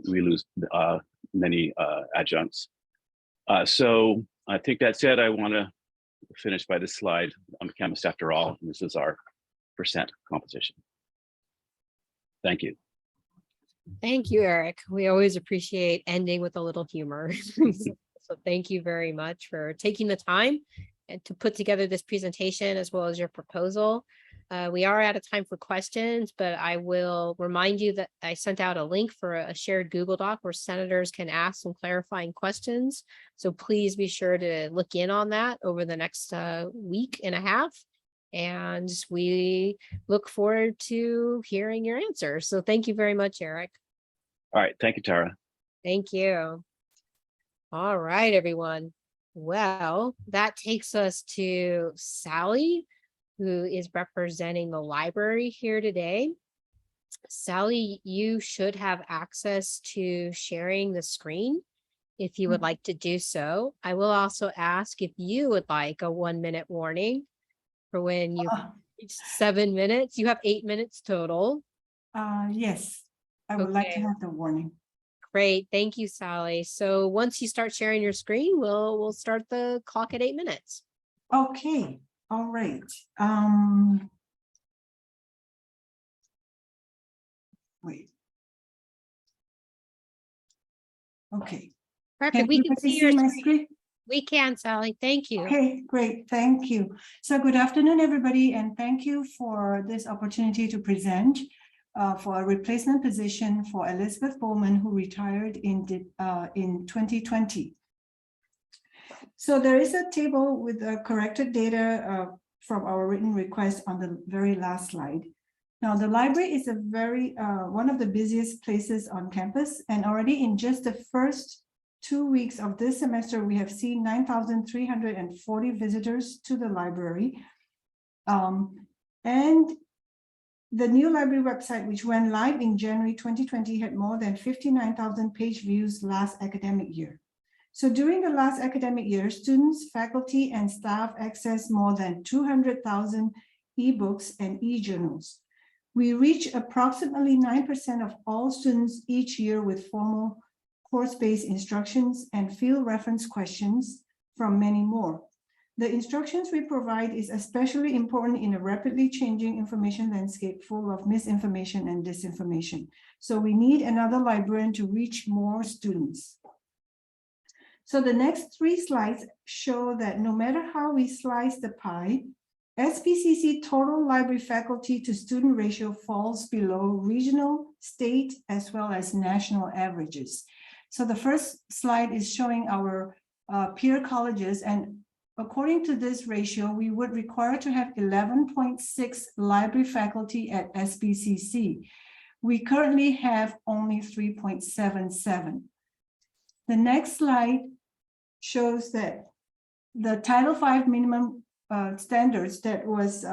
we lose many adjuncts. So I think that's it. I want to finish by this slide. I'm a chemist after all, and this is our percent composition. Thank you. Thank you, Eric. We always appreciate ending with a little humor. So thank you very much for taking the time and to put together this presentation as well as your proposal. We are out of time for questions, but I will remind you that I sent out a link for a shared Google Doc where senators can ask some clarifying questions. So please be sure to look in on that over the next week and a half. And we look forward to hearing your answers. So thank you very much, Eric. All right. Thank you, Tara. Thank you. All right, everyone. Well, that takes us to Sally, who is representing the library here today. Sally, you should have access to sharing the screen if you would like to do so. I will also ask if you would like a 1-minute warning for when you reach 7 minutes. You have 8 minutes total. Yes, I would like to have the warning. Great, thank you, Sally. So once you start sharing your screen, we'll start the clock at 8 minutes. Okay, all right. Wait. Okay. Perfect. We can see your my screen. We can, Sally. Thank you. Okay, great. Thank you. So good afternoon, everybody, and thank you for this opportunity to present for a replacement position for Elizabeth Bowman, who retired in 2020. So there is a table with corrected data from our written request on the very last slide. Now, the library is a very one of the busiest places on campus, and already in just the first 2 weeks of this semester, we have seen 9,340 visitors to the library. And the new library website, which went live in January 2020, had more than 59,000 page views last academic year. So during the last academic year, students, faculty, and staff accessed more than 200,000 ebooks and e-journals. We reach approximately 9% of all students each year with formal course-based instructions and field reference questions from many more. The instructions we provide is especially important in a rapidly changing information landscape full of misinformation and disinformation. So we need another librarian to reach more students. So the next 3 slides show that no matter how we slice the pie, SPCC total library faculty to student ratio falls below regional, state, as well as national averages. So the first slide is showing our peer colleges, and according to this ratio, we would require to have 11.6 library faculty at SPCC. We currently have only 3.77. The next slide shows that the Title V minimum standards that was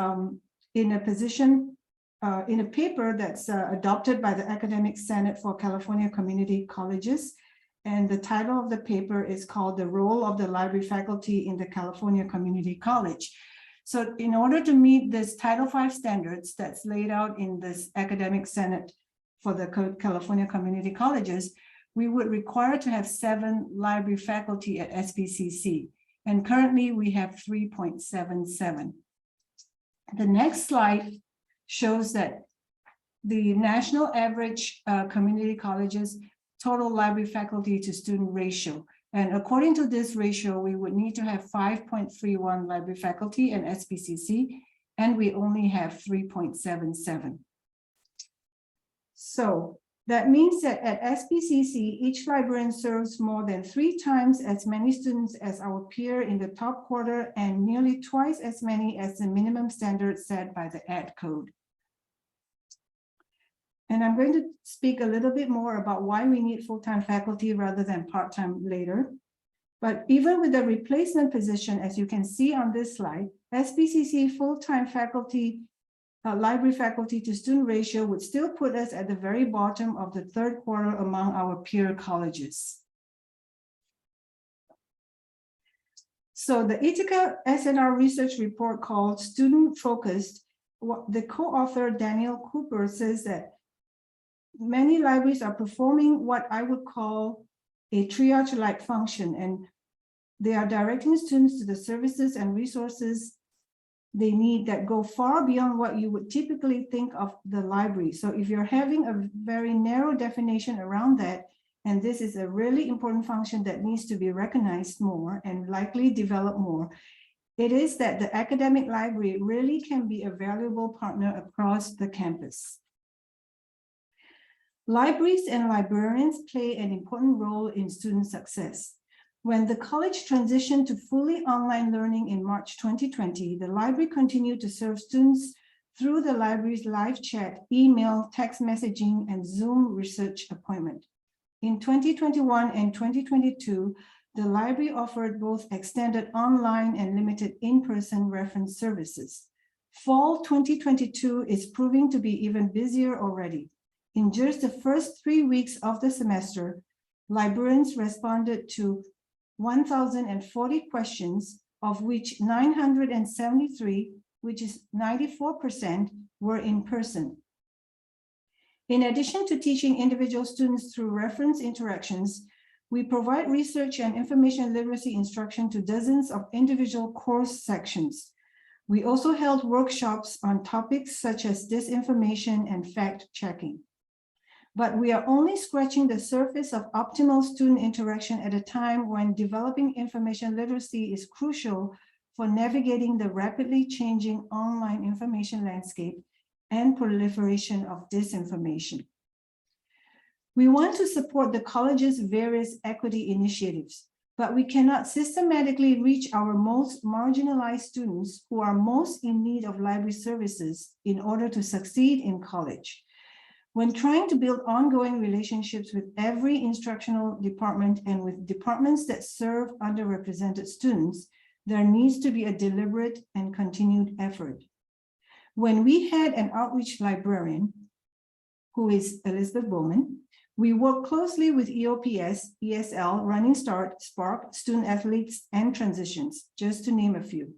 in a position, in a paper that's adopted by the Academic Senate for California Community Colleges. And the title of the paper is called The Role of the Library Faculty in the California Community College. So in order to meet this Title V standards that's laid out in this Academic Senate for the California Community Colleges, we would require to have 7 library faculty at SPCC. And currently we have 3.77. The next slide shows that the national average community colleges total library faculty to student ratio. And according to this ratio, we would need to have 5.31 library faculty in SPCC, and we only have 3.77. So that means that at SPCC, each librarian serves more than 3 times as many students as our peer in the top quarter and nearly twice as many as the minimum standard set by the Ed Code. And I'm going to speak a little bit more about why we need full-time faculty rather than part-time later. But even with the replacement position, as you can see on this slide, SPCC full-time faculty, library faculty to student ratio would still put us at the very bottom of the 3rd quarter among our peer colleges. So the Ithaca SNR research report called Student Focused, the co-author Daniel Cooper says that many libraries are performing what I would call a triage-like function, and they are directing students to the services and resources they need that go far beyond what you would typically think of the library. So if you're having a very narrow definition around that, and this is a really important function that needs to be recognized more and likely developed more, it is that the academic library really can be a valuable partner across the campus. Libraries and librarians play an important role in student success. When the college transitioned to fully online learning in March 2020, the library continued to serve students through the library's live chat, email, text messaging, and Zoom research appointment. In 2021 and 2022, the library offered both extended online and limited in-person reference services. Fall 2022 is proving to be even busier already. In just the first 3 weeks of the semester, librarians responded to 1,040 questions, of which 973, which is 94%, were in person. In addition to teaching individual students through reference interactions, we provide research and information literacy instruction to dozens of individual course sections. We also held workshops on topics such as disinformation and fact-checking. But we are only scratching the surface of optimal student interaction at a time when developing information literacy is crucial for navigating the rapidly changing online information landscape and proliferation of disinformation. We want to support the college's various equity initiatives, but we cannot systematically reach our most marginalized students who are most in need of library services in order to succeed in college. When trying to build ongoing relationships with every instructional department and with departments that serve underrepresented students, there needs to be a deliberate and continued effort. When we had an outreach librarian, who is Elizabeth Bowman, we worked closely with EOPS, ESL, Running Start, Spark, Student Athletes, and Transitions, just to name a few.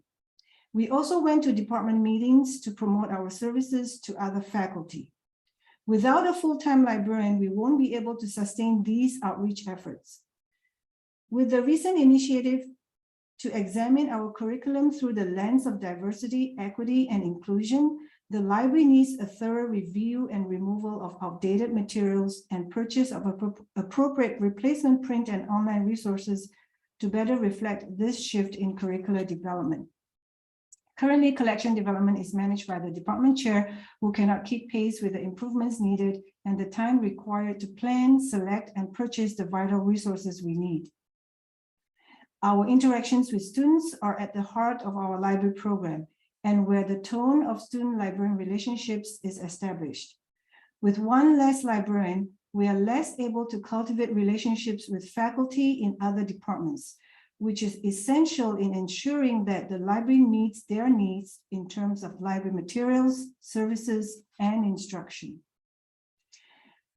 We also went to department meetings to promote our services to other faculty. Without a full-time librarian, we won't be able to sustain these outreach efforts. With the recent initiative to examine our curriculum through the lens of diversity, equity, and inclusion, the library needs a thorough review and removal of outdated materials and purchase of appropriate replacement print and online resources to better reflect this shift in curricular development. Currently, collection development is managed by the department chair, who cannot keep pace with the improvements needed and the time required to plan, select, and purchase the vital resources we need. Our interactions with students are at the heart of our library program and where the tone of student-librarian relationships is established. With one less librarian, we are less able to cultivate relationships with faculty in other departments, which is essential in ensuring that the library meets their needs in terms of library materials, services, and instruction.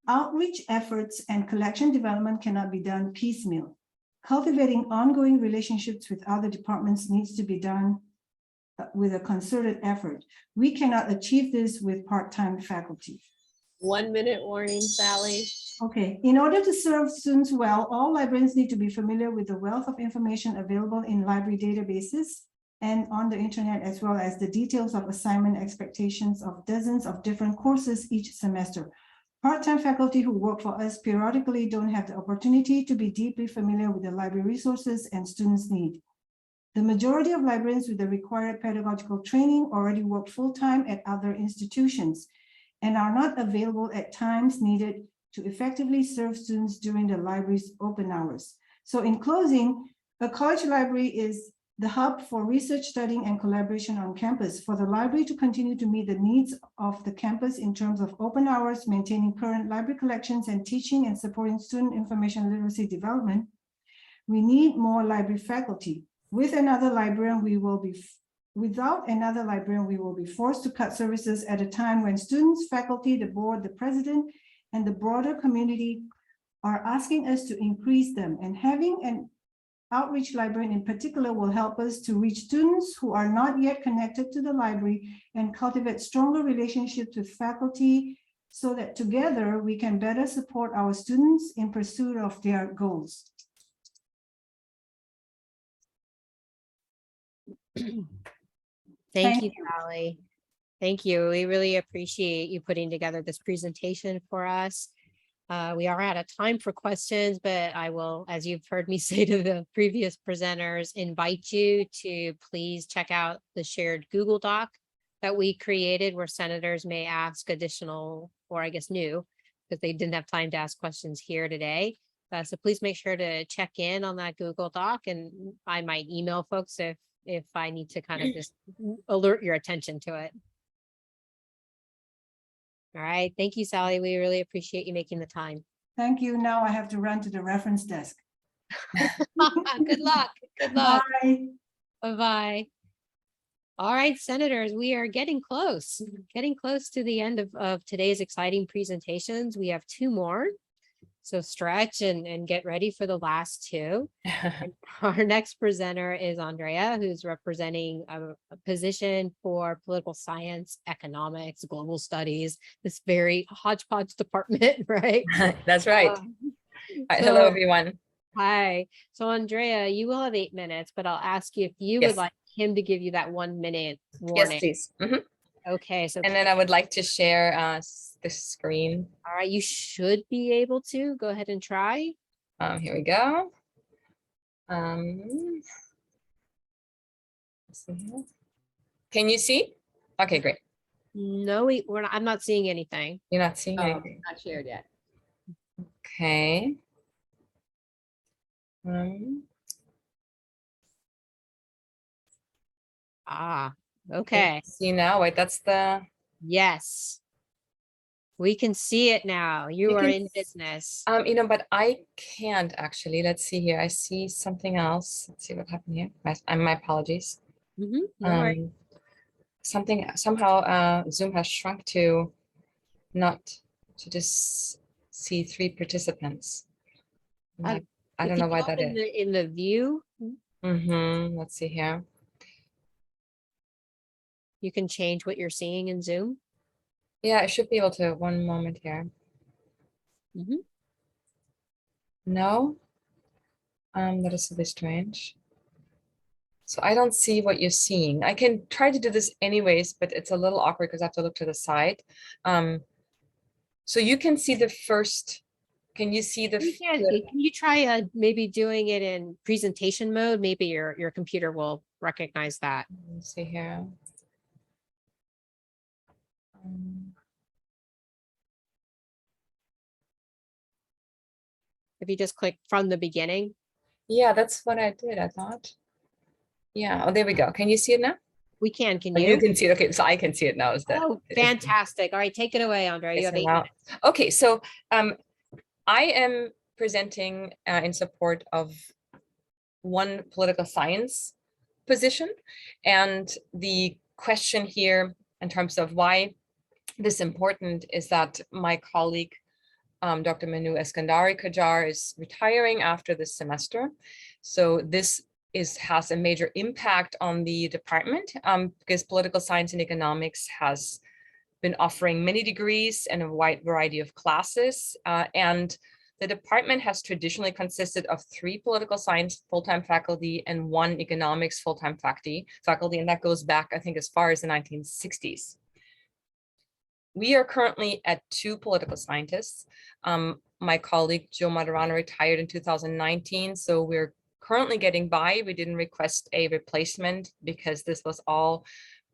Outreach efforts and collection development cannot be done piecemeal. Cultivating ongoing relationships with other departments needs to be done with a concerted effort. We cannot achieve this with part-time faculty. 1 minute warning, Sally. Okay, in order to serve students well, all librarians need to be familiar with the wealth of information available in library databases and on the internet, as well as the details of assignment expectations of dozens of different courses each semester. Part-time faculty who work for us periodically don't have the opportunity to be deeply familiar with the library resources and students' need. The majority of librarians with the required pedagogical training already work full-time at other institutions and are not available at times needed to effectively serve students during the library's open hours. So in closing, a college library is the hub for research, studying, and collaboration on campus. For the library to continue to meet the needs of the campus in terms of open hours, maintaining current library collections, and teaching and supporting student information literacy development, we need more library faculty. Without another librarian, we will be forced to cut services at a time when students, faculty, the board, the president, and the broader community are asking us to increase them. And having an outreach librarian in particular will help us to reach students who are not yet connected to the library and cultivate stronger relationships with faculty so that together we can better support our students in pursuit of their goals. Thank you, Sally. Thank you. We really appreciate you putting together this presentation for us. We are out of time for questions, but I will, as you've heard me say to the previous presenters, invite you to please check out the shared Google Doc that we created where senators may ask additional, or I guess new, because they didn't have time to ask questions here today. So please make sure to check in on that Google Doc, and I might email folks if I need to kind of just alert your attention to it. All right. Thank you, Sally. We really appreciate you making the time. Thank you. Now I have to run to the reference desk. Good luck. Good luck. Bye. Bye-bye. All right, senators, we are getting close to the end of today's exciting presentations. We have two more. So stretch and get ready for the last two. Our next presenter is Andrea, who's representing a position for political science, economics, global studies, this very hodgepodge department, right? That's right. Hello, everyone. Hi. So Andrea, you will have 8 minutes, but I'll ask you if you would like him to give you that 1 minute warning. Yes, please. Okay, so And then I would like to share the screen. all right, you should be able to go ahead and try. Here we go. Let's see here. Can you see? Okay, great. No, we're not, I'm not seeing anything. You're not seeing Oh, anything. not shared yet. Okay. Ah, Can you okay. see now, wait, that's the, Yes. We can see it now. You You are can in s- business. but I can't actually. Let's see here. I see something else. Let's see what happened here. My apologies. No worries. Somehow Zoom has shrunk to not to just see 3 participants. Uh, I If don't you know why go that is. in the view, Let's see here. you can change what you're seeing in Zoom. Yeah, I should be able to. One moment here. No, that is really strange. So I don't see what you're seeing. I can try to do this anyways, but it's a little awkward because I have to look to the side. So you can see the first. Can you see the? Can you try maybe doing it in presentation mode? Maybe your computer will recognize that. Let's see here. If you just click from the beginning. Yeah, that's what I did, I thought. Yeah, oh, there we go. Can you see it now? We can Oh, you? you can see it. Okay, so I can see it now. Is that? Oh, fantastic. All right, take it away, Andre. You have 8 minutes. Okay, so I am presenting in support of one political science position. And the question here in terms of why this is important is that my colleague, Dr. Manu Eskandari Kajar, is retiring after this semester. So this has a major impact on the department because political science and economics has been offering many degrees and a wide variety of classes. And the department has traditionally consisted of 3 political science full-time faculty and 1 economics full-time faculty, and that goes back, I think, as far as the 1960s. We are currently at 2 political scientists. My colleague Joe Maturana retired in 2019, so we're currently getting by. We didn't request a replacement because this was all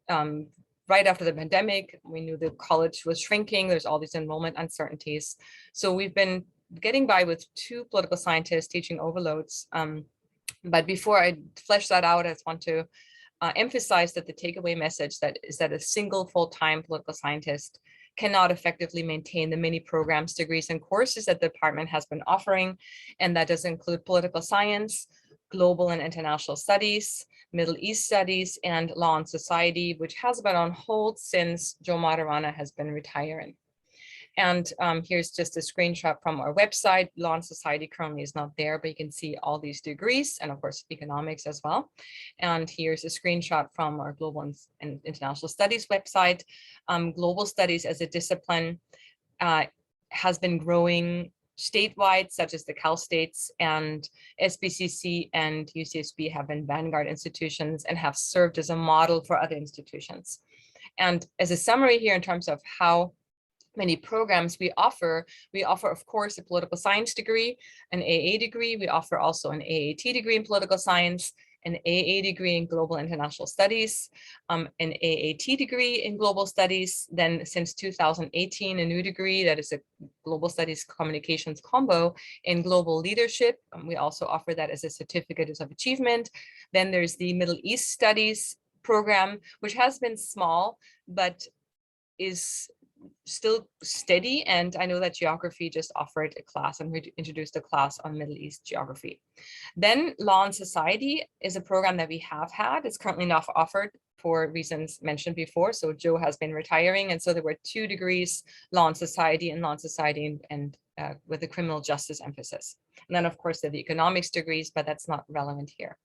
right after the pandemic. We knew the college was shrinking. There's all these enrollment uncertainties. So we've been getting by with 2 political scientists teaching overloads. But before I flesh that out, I just want to emphasize that the takeaway message is that a single full-time political scientist cannot effectively maintain the many programs, degrees, and courses that the department has been offering. And that does include political science, global and international studies, Middle East studies, and law and society, which has been on hold since Joe Maturana has been retiring. And here's just a screenshot from our website. Law and society currently is not there, but you can see all these degrees and of course economics as well. And here's a screenshot from our global and international studies website. Global studies as a discipline has been growing statewide, such as the Cal States, and SBCC and UCSB have been vanguard institutions and have served as a model for other institutions. And as a summary here in terms of how many programs we offer, of course, a political science degree, an AA degree. We offer also an AAT degree in political science, an AA degree in global international studies, an AAT degree in global studies. Then since 2018, a new degree that is a global studies communications combo in global leadership. We also offer that as a certificate of achievement. Then there's the Middle East studies program, which has been small, but is still steady. And I know that geography just offered a class and introduced a class on Middle East geography. Then law and society is a program that we have had. It's currently not offered for reasons mentioned before. So Joe has been retiring. And so there were 2 degrees, law and society and with a criminal justice emphasis. And then of course there are the economics degrees, but that's not relevant here.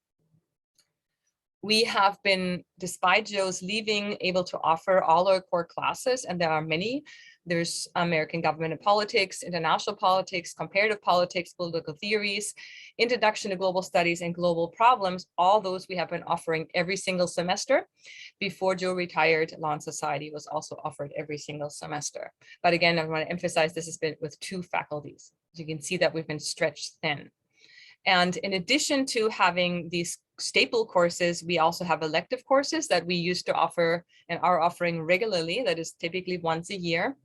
We have been, despite Joe's leaving, able to offer all our core classes, and there are many. There's American government and politics, international politics, comparative politics, political theories, introduction to global studies and global problems. All those we have been offering every single semester. Before Joe retired, Law and Society was also offered every single semester. But again, I want to emphasize this has been with 2 faculties. You can see that we've been stretched thin. And in addition to having these staple courses, we also have elective courses that we used to offer and are offering regularly. That is typically once a year.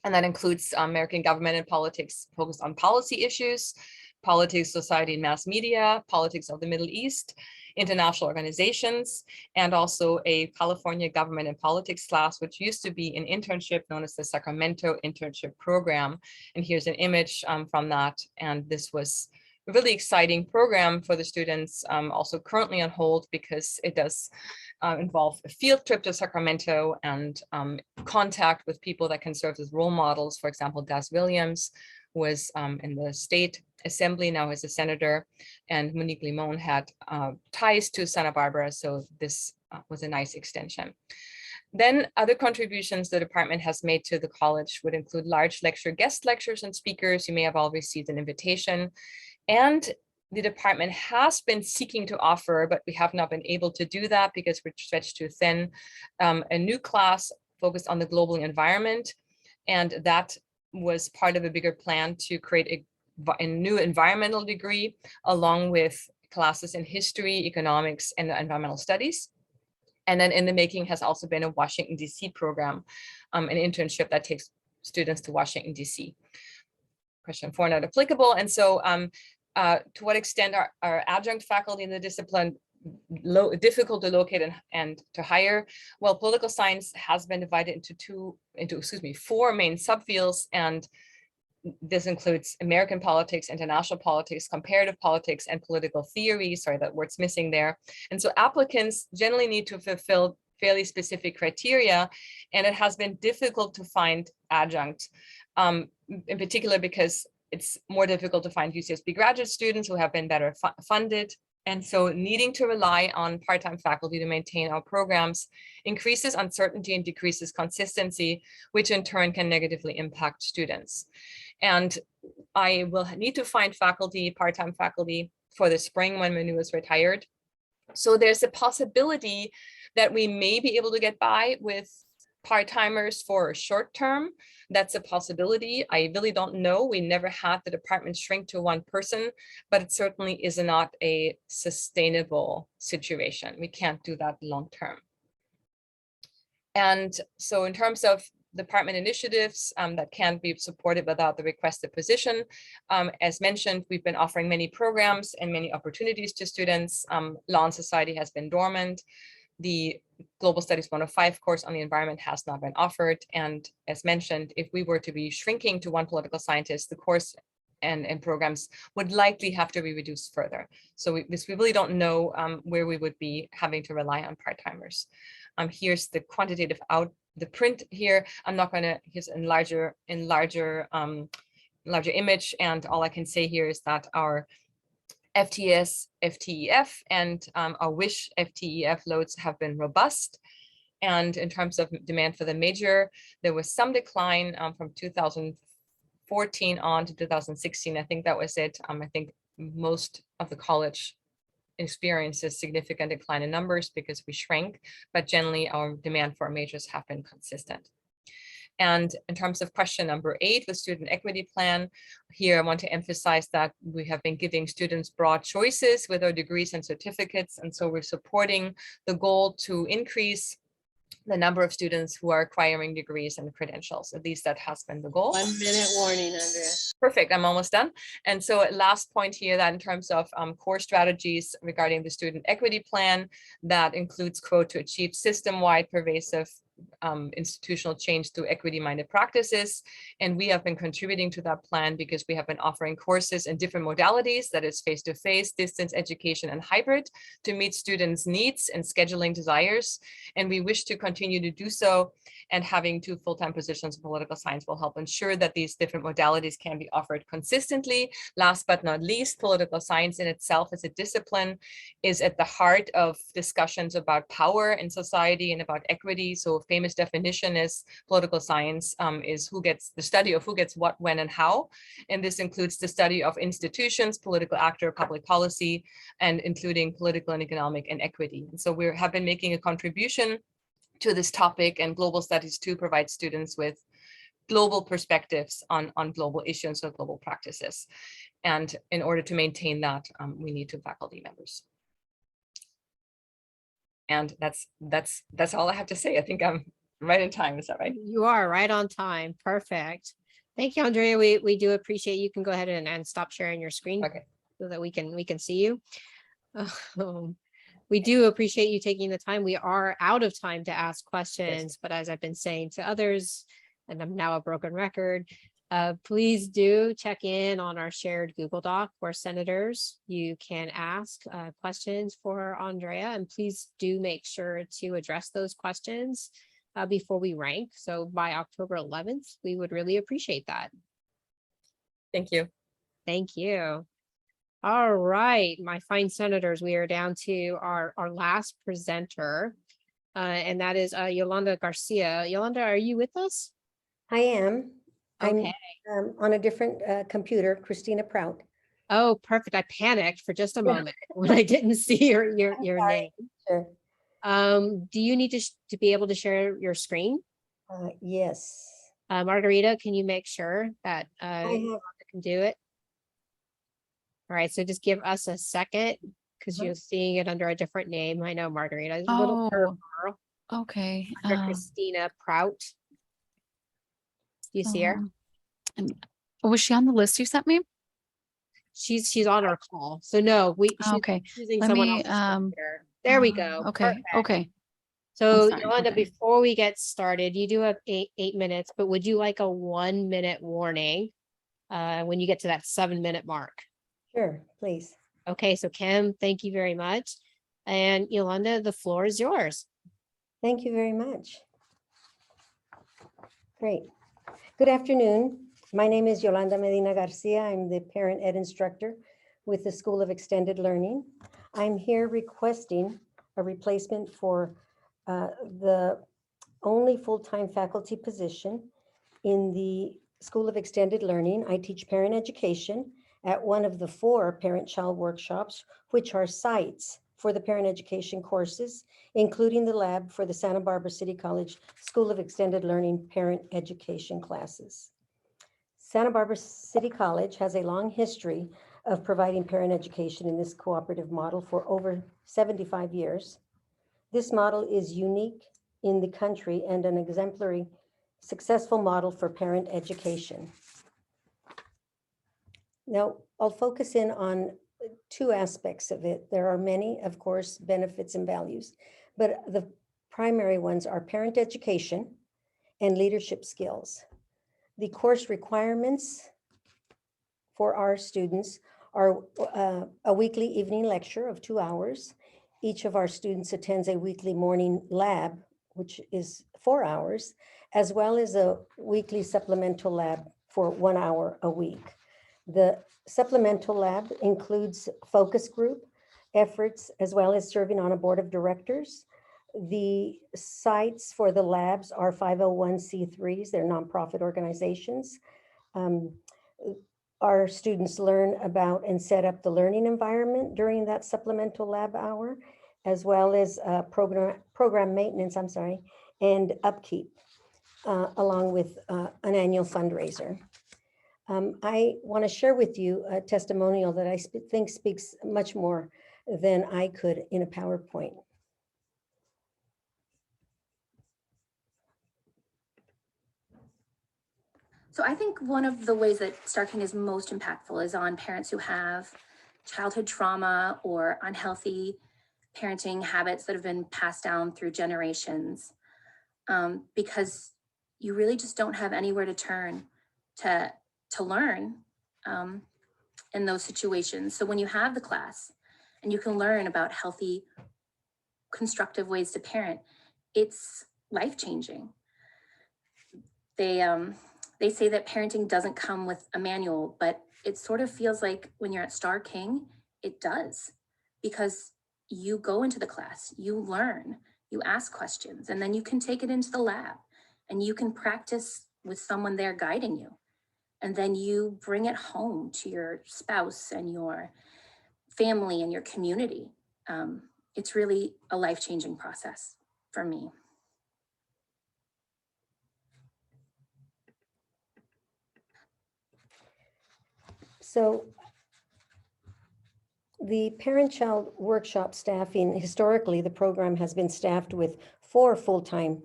And that includes American government and politics focused on policy issues, politics, society, and mass media, politics of the Middle East, international organizations, and also a California government and politics class, which used to be an internship known as the Sacramento Internship Program. And here's an image from that. And this was a really exciting program for the students, also currently on hold because it does involve a field trip to Sacramento and contact with people that can serve as role models. For example, Des Williams was in the state assembly, now as a senator, and Monique Limon had ties to Santa Barbara. So this was a nice extension. Then other contributions the department has made to the college would include large guest lectures and speakers. You may have all received an invitation. And the department has been seeking to offer, but we have not been able to do that because we're stretched too thin, a new class focused on the global environment. And that was part of a bigger plan to create a new environmental degree, along with classes in history, economics, and environmental studies. And then in the making has also been a Washington, D.C. program, an internship that takes students to Washington, D.C. Question 4, not applicable. And so to what extent are adjunct faculty in the discipline difficult to locate and to hire? Well, political science has been divided into 4 main subfields, and this includes American politics, international politics, comparative politics, and political theory. Sorry, that word's missing there. And so applicants generally need to fulfill fairly specific criteria, and it has been difficult to find adjunct, in particular because it's more difficult to find UCSB graduate students who have been better funded. And so needing to rely on part-time faculty to maintain our programs increases uncertainty and decreases consistency, which in turn can negatively impact students. And I will need to find faculty, part-time faculty, for the spring when Manu is retired. So there's a possibility that we may be able to get by with part-timers for a short term. That's a possibility. I really don't know. We never had the department shrink to 1 person, but it certainly is not a sustainable situation. We can't do that long term. And so in terms of department initiatives that can be supported without the requested position, as mentioned, we've been offering many programs and many opportunities to students. Law and Society has been dormant. The Global Studies 105 course on the environment has not been offered. And as mentioned, if we were to be shrinking to 1 political scientist, the course and programs would likely have to be reduced further. So we really don't know where we would be having to rely on part-timers. Here's the quantitative the print here. I'm not going to, here's in larger image. And all I can say here is that our FTS, FTEF, and our WISH FTEF loads have been robust. And in terms of demand for the major, there was some decline from 2014 on to 2016. I think that was it. I think most of the college experiences significant decline in numbers because we shrank, but generally our demand for our majors have been consistent. And in terms of question number 8, the student equity plan, here I want to emphasize that we have been giving students broad choices with our degrees and certificates. And so we're supporting the goal to increase the number of students who are acquiring degrees and credentials. At least that has been the goal. 1 minute warning, Andrea. Perfect, I'm almost done. And so last point here, that in terms of core strategies regarding the student equity plan, that includes, quote, to achieve system-wide pervasive institutional change through equity-minded practices. And we have been contributing to that plan because we have been offering courses in different modalities, that is face-to-face, distance education, and hybrid, to meet students' needs and scheduling desires. And we wish to continue to do so. And having 2 full-time positions in political science will help ensure that these different modalities can be offered consistently. Last but not least, political science in itself as a discipline is at the heart of discussions about power in society and about equity. So a famous simplest definition is political science is who gets the study of who gets what, when, and how. And this includes the study of institutions, political actor, public policy, and including political and economic inequity. And so we have been making a contribution to this topic, and global studies to provide students with global perspectives on global issues or global practices. And in order to maintain that, we need 2 faculty members. And that's all I have to say. I think I'm right in time. Is that right? You are right on time. Perfect. Thank you, Andrea. We do appreciate you can go ahead and stop sharing your screen. Okay. So that we can see you. We do appreciate you taking the time. We are out of time to ask questions, but as I've been saying to others, and I'm now a broken record, please do check in on our shared Google Doc for senators. You can ask questions for Andrea, and please do make sure to address those questions before we rank. So by October 11th, we would really appreciate that. Thank you. Thank you. All right, my fine senators, we are down to our last presenter, and that is Yolanda Garcia. Yolanda, are you with us? I am. Okay. I'm on a different computer, Christina Prout. Oh, perfect. I panicked for just a moment when I didn't see your name. Sure. Do you need to be able to share your screen? Yes. Margarita, can you make sure that I Yolanda can do it? All right, so just give us a second because you're seeing it under a different name. I know Margarita is a little girl. Okay. Under Christina Prout. Do you see her? Was she on the list you sent me? She's on our call. So no, she's Okay. using Let someone me, else's computer. There we go. Okay. Perfect. Okay. So sorry, Yolanda, okay. before we get started, you do have eight minutes, but would you like a 1 minute warning when you get to that 7-minute mark? Sure, please. Okay, so Kim, thank you very much. And Yolanda, the floor is yours. Thank you very much. Great. Good afternoon. My name is Yolanda Medina Garcia. I'm the parent ed instructor with the School of Extended Learning. I'm here requesting a replacement for the only full-time faculty position in the School of Extended Learning. I teach parent education at one of the 4 parent-child workshops, which are sites for the parent education courses, including the lab for the Santa Barbara City College School of Extended Learning parent education classes. Santa Barbara City College has a long history of providing parent education in this cooperative model for over 75 years. This model is unique in the country and an exemplary successful model for parent education. Now, I'll focus in on 2 aspects of it. There are many, of course, benefits and values, but the primary ones are parent education and leadership skills. The course requirements for our students are a weekly evening lecture of 2 hours. Each of our students attends a weekly morning lab, which is 4 hours, as well as a weekly supplemental lab for 1 hour a week. The supplemental lab includes focus group efforts, as well as serving on a board of directors. The sites for the labs are 501c3s, they're nonprofit organizations. Our students learn about and set up the learning environment during that supplemental lab hour, as well as program maintenance, and upkeep, along with an annual fundraiser. I want to share with you a testimonial that I think speaks much more than I could in a PowerPoint. So I think one of the ways that Star King is most impactful is on parents who have childhood trauma or unhealthy parenting habits that have been passed down through generations, because you really just don't have anywhere to turn to learn in those situations. So when you have the class and you can learn about healthy, constructive ways to parent, it's life-changing. They say that parenting doesn't come with a manual, but it sort of feels like when you're at Star King, it does, because you go into the class, you learn, You ask questions, and then you can take it into the lab and you can practice with someone there guiding you. And then you bring it home to your spouse and your family and your community. It's really a life-changing process for me. So the parent-child workshop staffing, historically, the program has been staffed with 4 full-time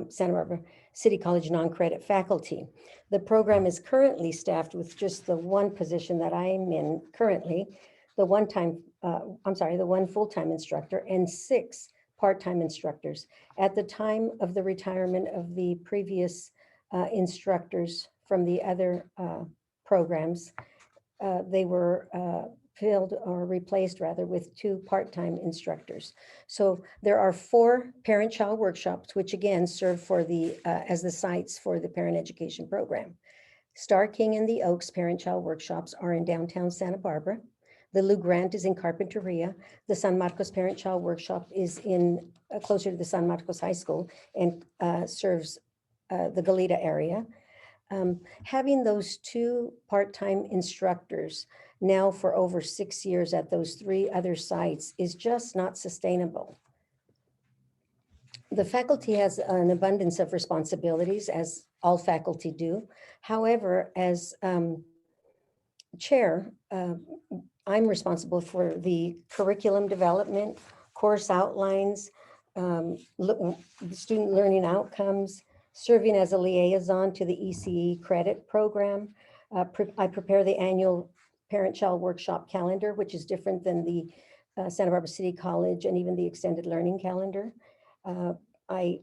Santa Barbara City College non-credit faculty. The program is currently staffed with just the one position that I'm in currently, the one full-time instructor and 6 part-time instructors. At the time of the retirement of the previous instructors from the other programs, they were filled or replaced rather with 2 part-time instructors. So there are 4 parent-child workshops, which again serve for the as the sites for the parent education program. Star King and the Oaks parent-child workshops are in downtown Santa Barbara. The Lou Grant is in Carpinteria. The San Marcos parent-child workshop is in closer to the San Marcos High School and serves the Goleta area. Having those 2 part-time instructors now for over 6 years at those 3 other sites is just not sustainable. The faculty has an abundance of responsibilities, as all faculty do. However, as chair, I'm responsible for the curriculum development, course outlines, student learning outcomes, serving as a liaison to the ECE credit program. I prepare the annual parent-child workshop calendar, which is different than the Santa Barbara City College and even the extended learning calendar. I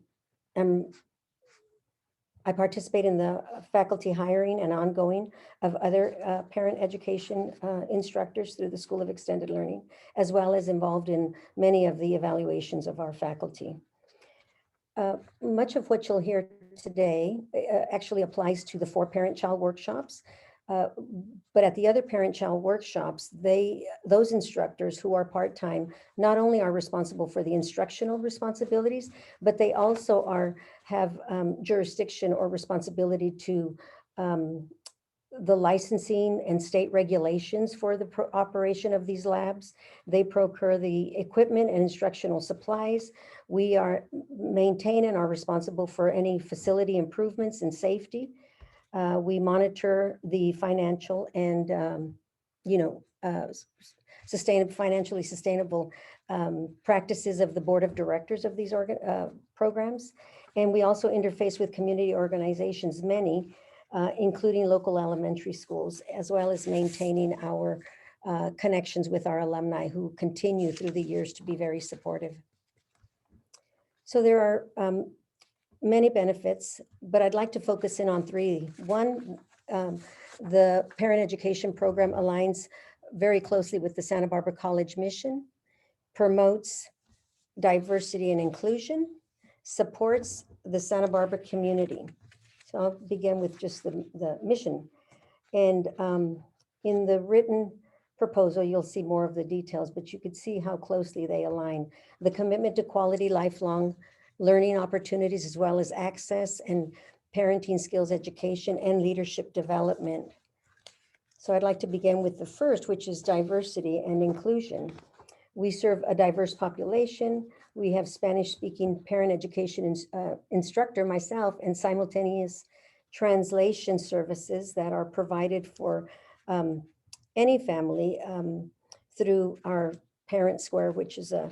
participate in the faculty hiring and ongoing of other parent education instructors through the School of Extended Learning, as well as involved in many of the evaluations of our faculty. Much of what you'll hear today actually applies to the 4 parent-child workshops. But at the other parent-child workshops, those instructors who are part-time not only are responsible for the instructional responsibilities, but they also have jurisdiction or responsibility to the licensing and state regulations for the operation of these labs. They procure the equipment and instructional supplies. We maintain and are responsible for any facility improvements and safety. We monitor the financial and, financially sustainable practices of the board of directors of these programs. And we also interface with community organizations, many, including local elementary schools, as well as maintaining our connections with our alumni who continue through the years to be very supportive. So there are many benefits, but I'd like to focus in on 3. One, the parent education program aligns very closely with the Santa Barbara College mission, promotes diversity and inclusion, supports the Santa Barbara community. So I'll begin with just the mission. And in the written proposal, you'll see more of the details, but you could see how closely they align. The commitment to quality lifelong learning opportunities, as well as access and parenting skills education and leadership development. So I'd like to begin with the first, which is diversity and inclusion. We serve a diverse population. We have Spanish-speaking parent education instructor, myself, and simultaneous translation services that are provided for any family through our Parent Square, which is a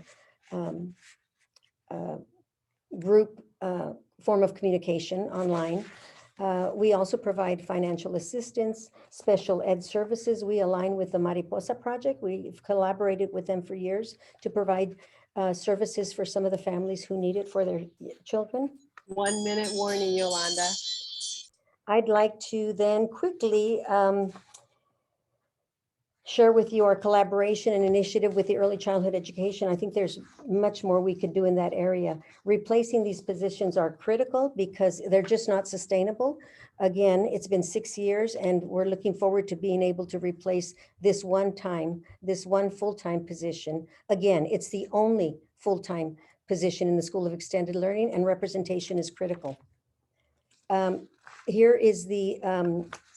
group form of communication online. We also provide financial assistance, special ed services. We align with the Mariposa Project. We've collaborated with them for years to provide services for some of the families who need it for their children. 1 minute warning, Yolanda. I'd like to then quickly share with you our collaboration and initiative with the early childhood education. I think there's much more we could do in that area. Replacing these positions are critical because they're just not sustainable. Again, it's been 6 years and we're looking forward to being able to replace this one full-time position. Again, it's the only full-time position in the School of Extended Learning, and representation is critical. Here is the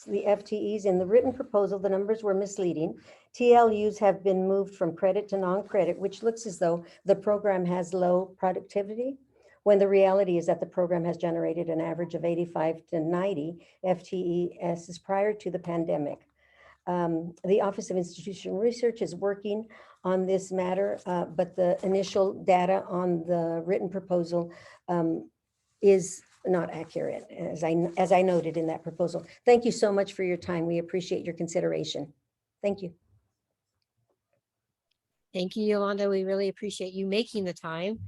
FTEs. In the written proposal, the numbers were misleading. TLUs have been moved from credit to non-credit, which looks as though the program has low productivity, when the reality is that the program has generated an average of 85 to 90 FTEs prior to the pandemic. The Office of Institutional Research is working on this matter, but the initial data on the written proposal is not accurate, as I noted in that proposal. Thank you so much for your time. We appreciate your consideration. Thank you. Thank you, Yolanda. We really appreciate you making the time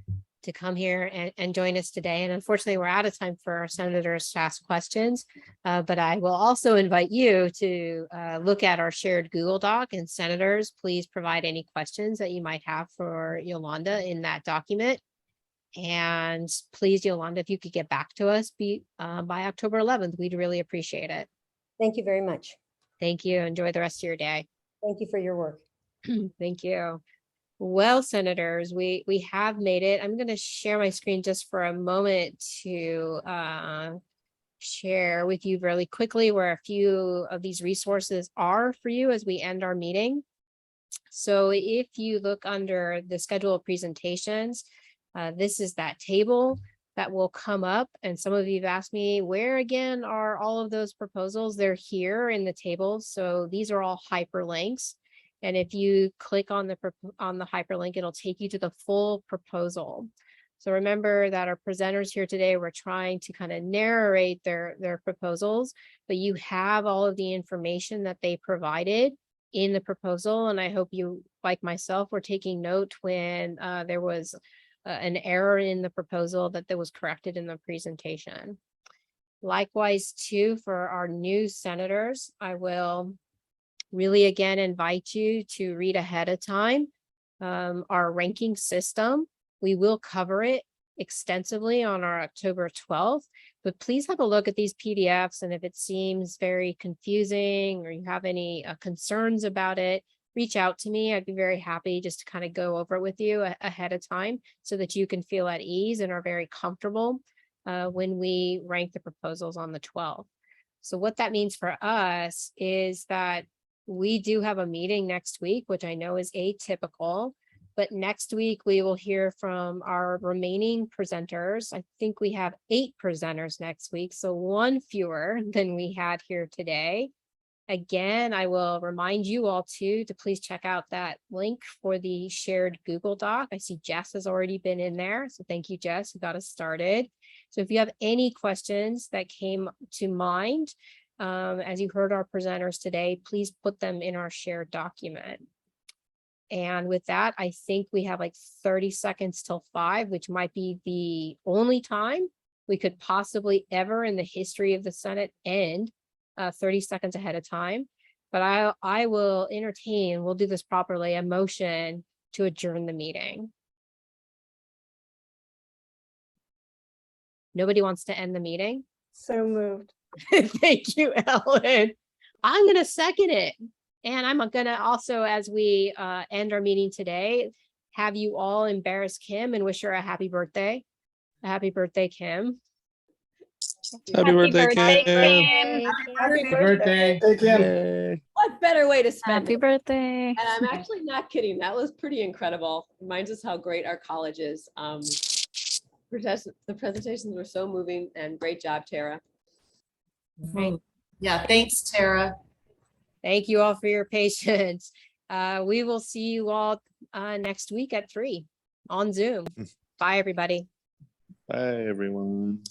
to come here and join us today. And unfortunately, we're out of time for our senators to ask questions, but I will also invite you to look at our shared Google Doc, and senators, please provide any questions that you might have for Yolanda in that document. And please, Yolanda, if you could get back to us by October 11th, we'd really appreciate it. Thank you very much. Thank you. Enjoy the rest of your day. Thank you for your work. Thank you. Well, senators, we have made it. I'm going to share my screen just for a moment to share with you really quickly where a few of these resources are for you as we end our meeting. So if you look under the schedule of presentations, this is that table that will come up. And some of you have asked me, where again are all of those proposals? They're here in the table. So these are all hyperlinks. And if you click on the hyperlink, it'll take you to the full proposal. So remember that our presenters here today were trying to kind of narrate their proposals, but you have all of the information that they provided in the proposal. And I hope you, like myself, were taking note when there was an error in the proposal that was corrected in the presentation. Likewise, too, for our new senators, I will really again invite you to read ahead of time our ranking system. We will cover it extensively on our October 12th, but please have a look at these PDFs, and if it seems very confusing or you have any concerns about it, reach out to me. I'd be very happy just to kind of go over it with you ahead of time so that you can feel at ease and are very comfortable when we rank the proposals on the 12th. So what that means for us is that we do have a meeting next week, which I know is atypical, but next week we will hear from our remaining presenters. I think we have 8 presenters next week, so 1 fewer than we had here today. Again, I will remind you all too to please check out that link for the shared Google Doc. I see Jess has already been in there, so thank you, Jess, who got us started. So if you have any questions that came to mind, as you heard our presenters today, please put them in our shared document. And with that, I think we have like 30 seconds till 5, which might be the only time we could possibly ever in the history of the Senate end 30 seconds ahead of time. But I will entertain, we'll do this properly, a motion to adjourn the meeting. Nobody wants to end the meeting? So moved. Thank you, Ellen. I'm going to second it. And I'm going to also, as we end our meeting today, have you all embarrass Kim and wish her a happy birthday. A happy birthday, Kim. Happy birthday, Kim. Happy birthday. Hey, Kim. What better way to spend Happy it? birthday. And I'm actually not kidding. That was pretty incredible. Reminds us how great our college is. The presentations were so moving, and great job, Tara. Yeah, thanks, Tara. Thank you all for your patience. We will see you all next week at 3 on Zoom. Bye, everybody. Bye, everyone.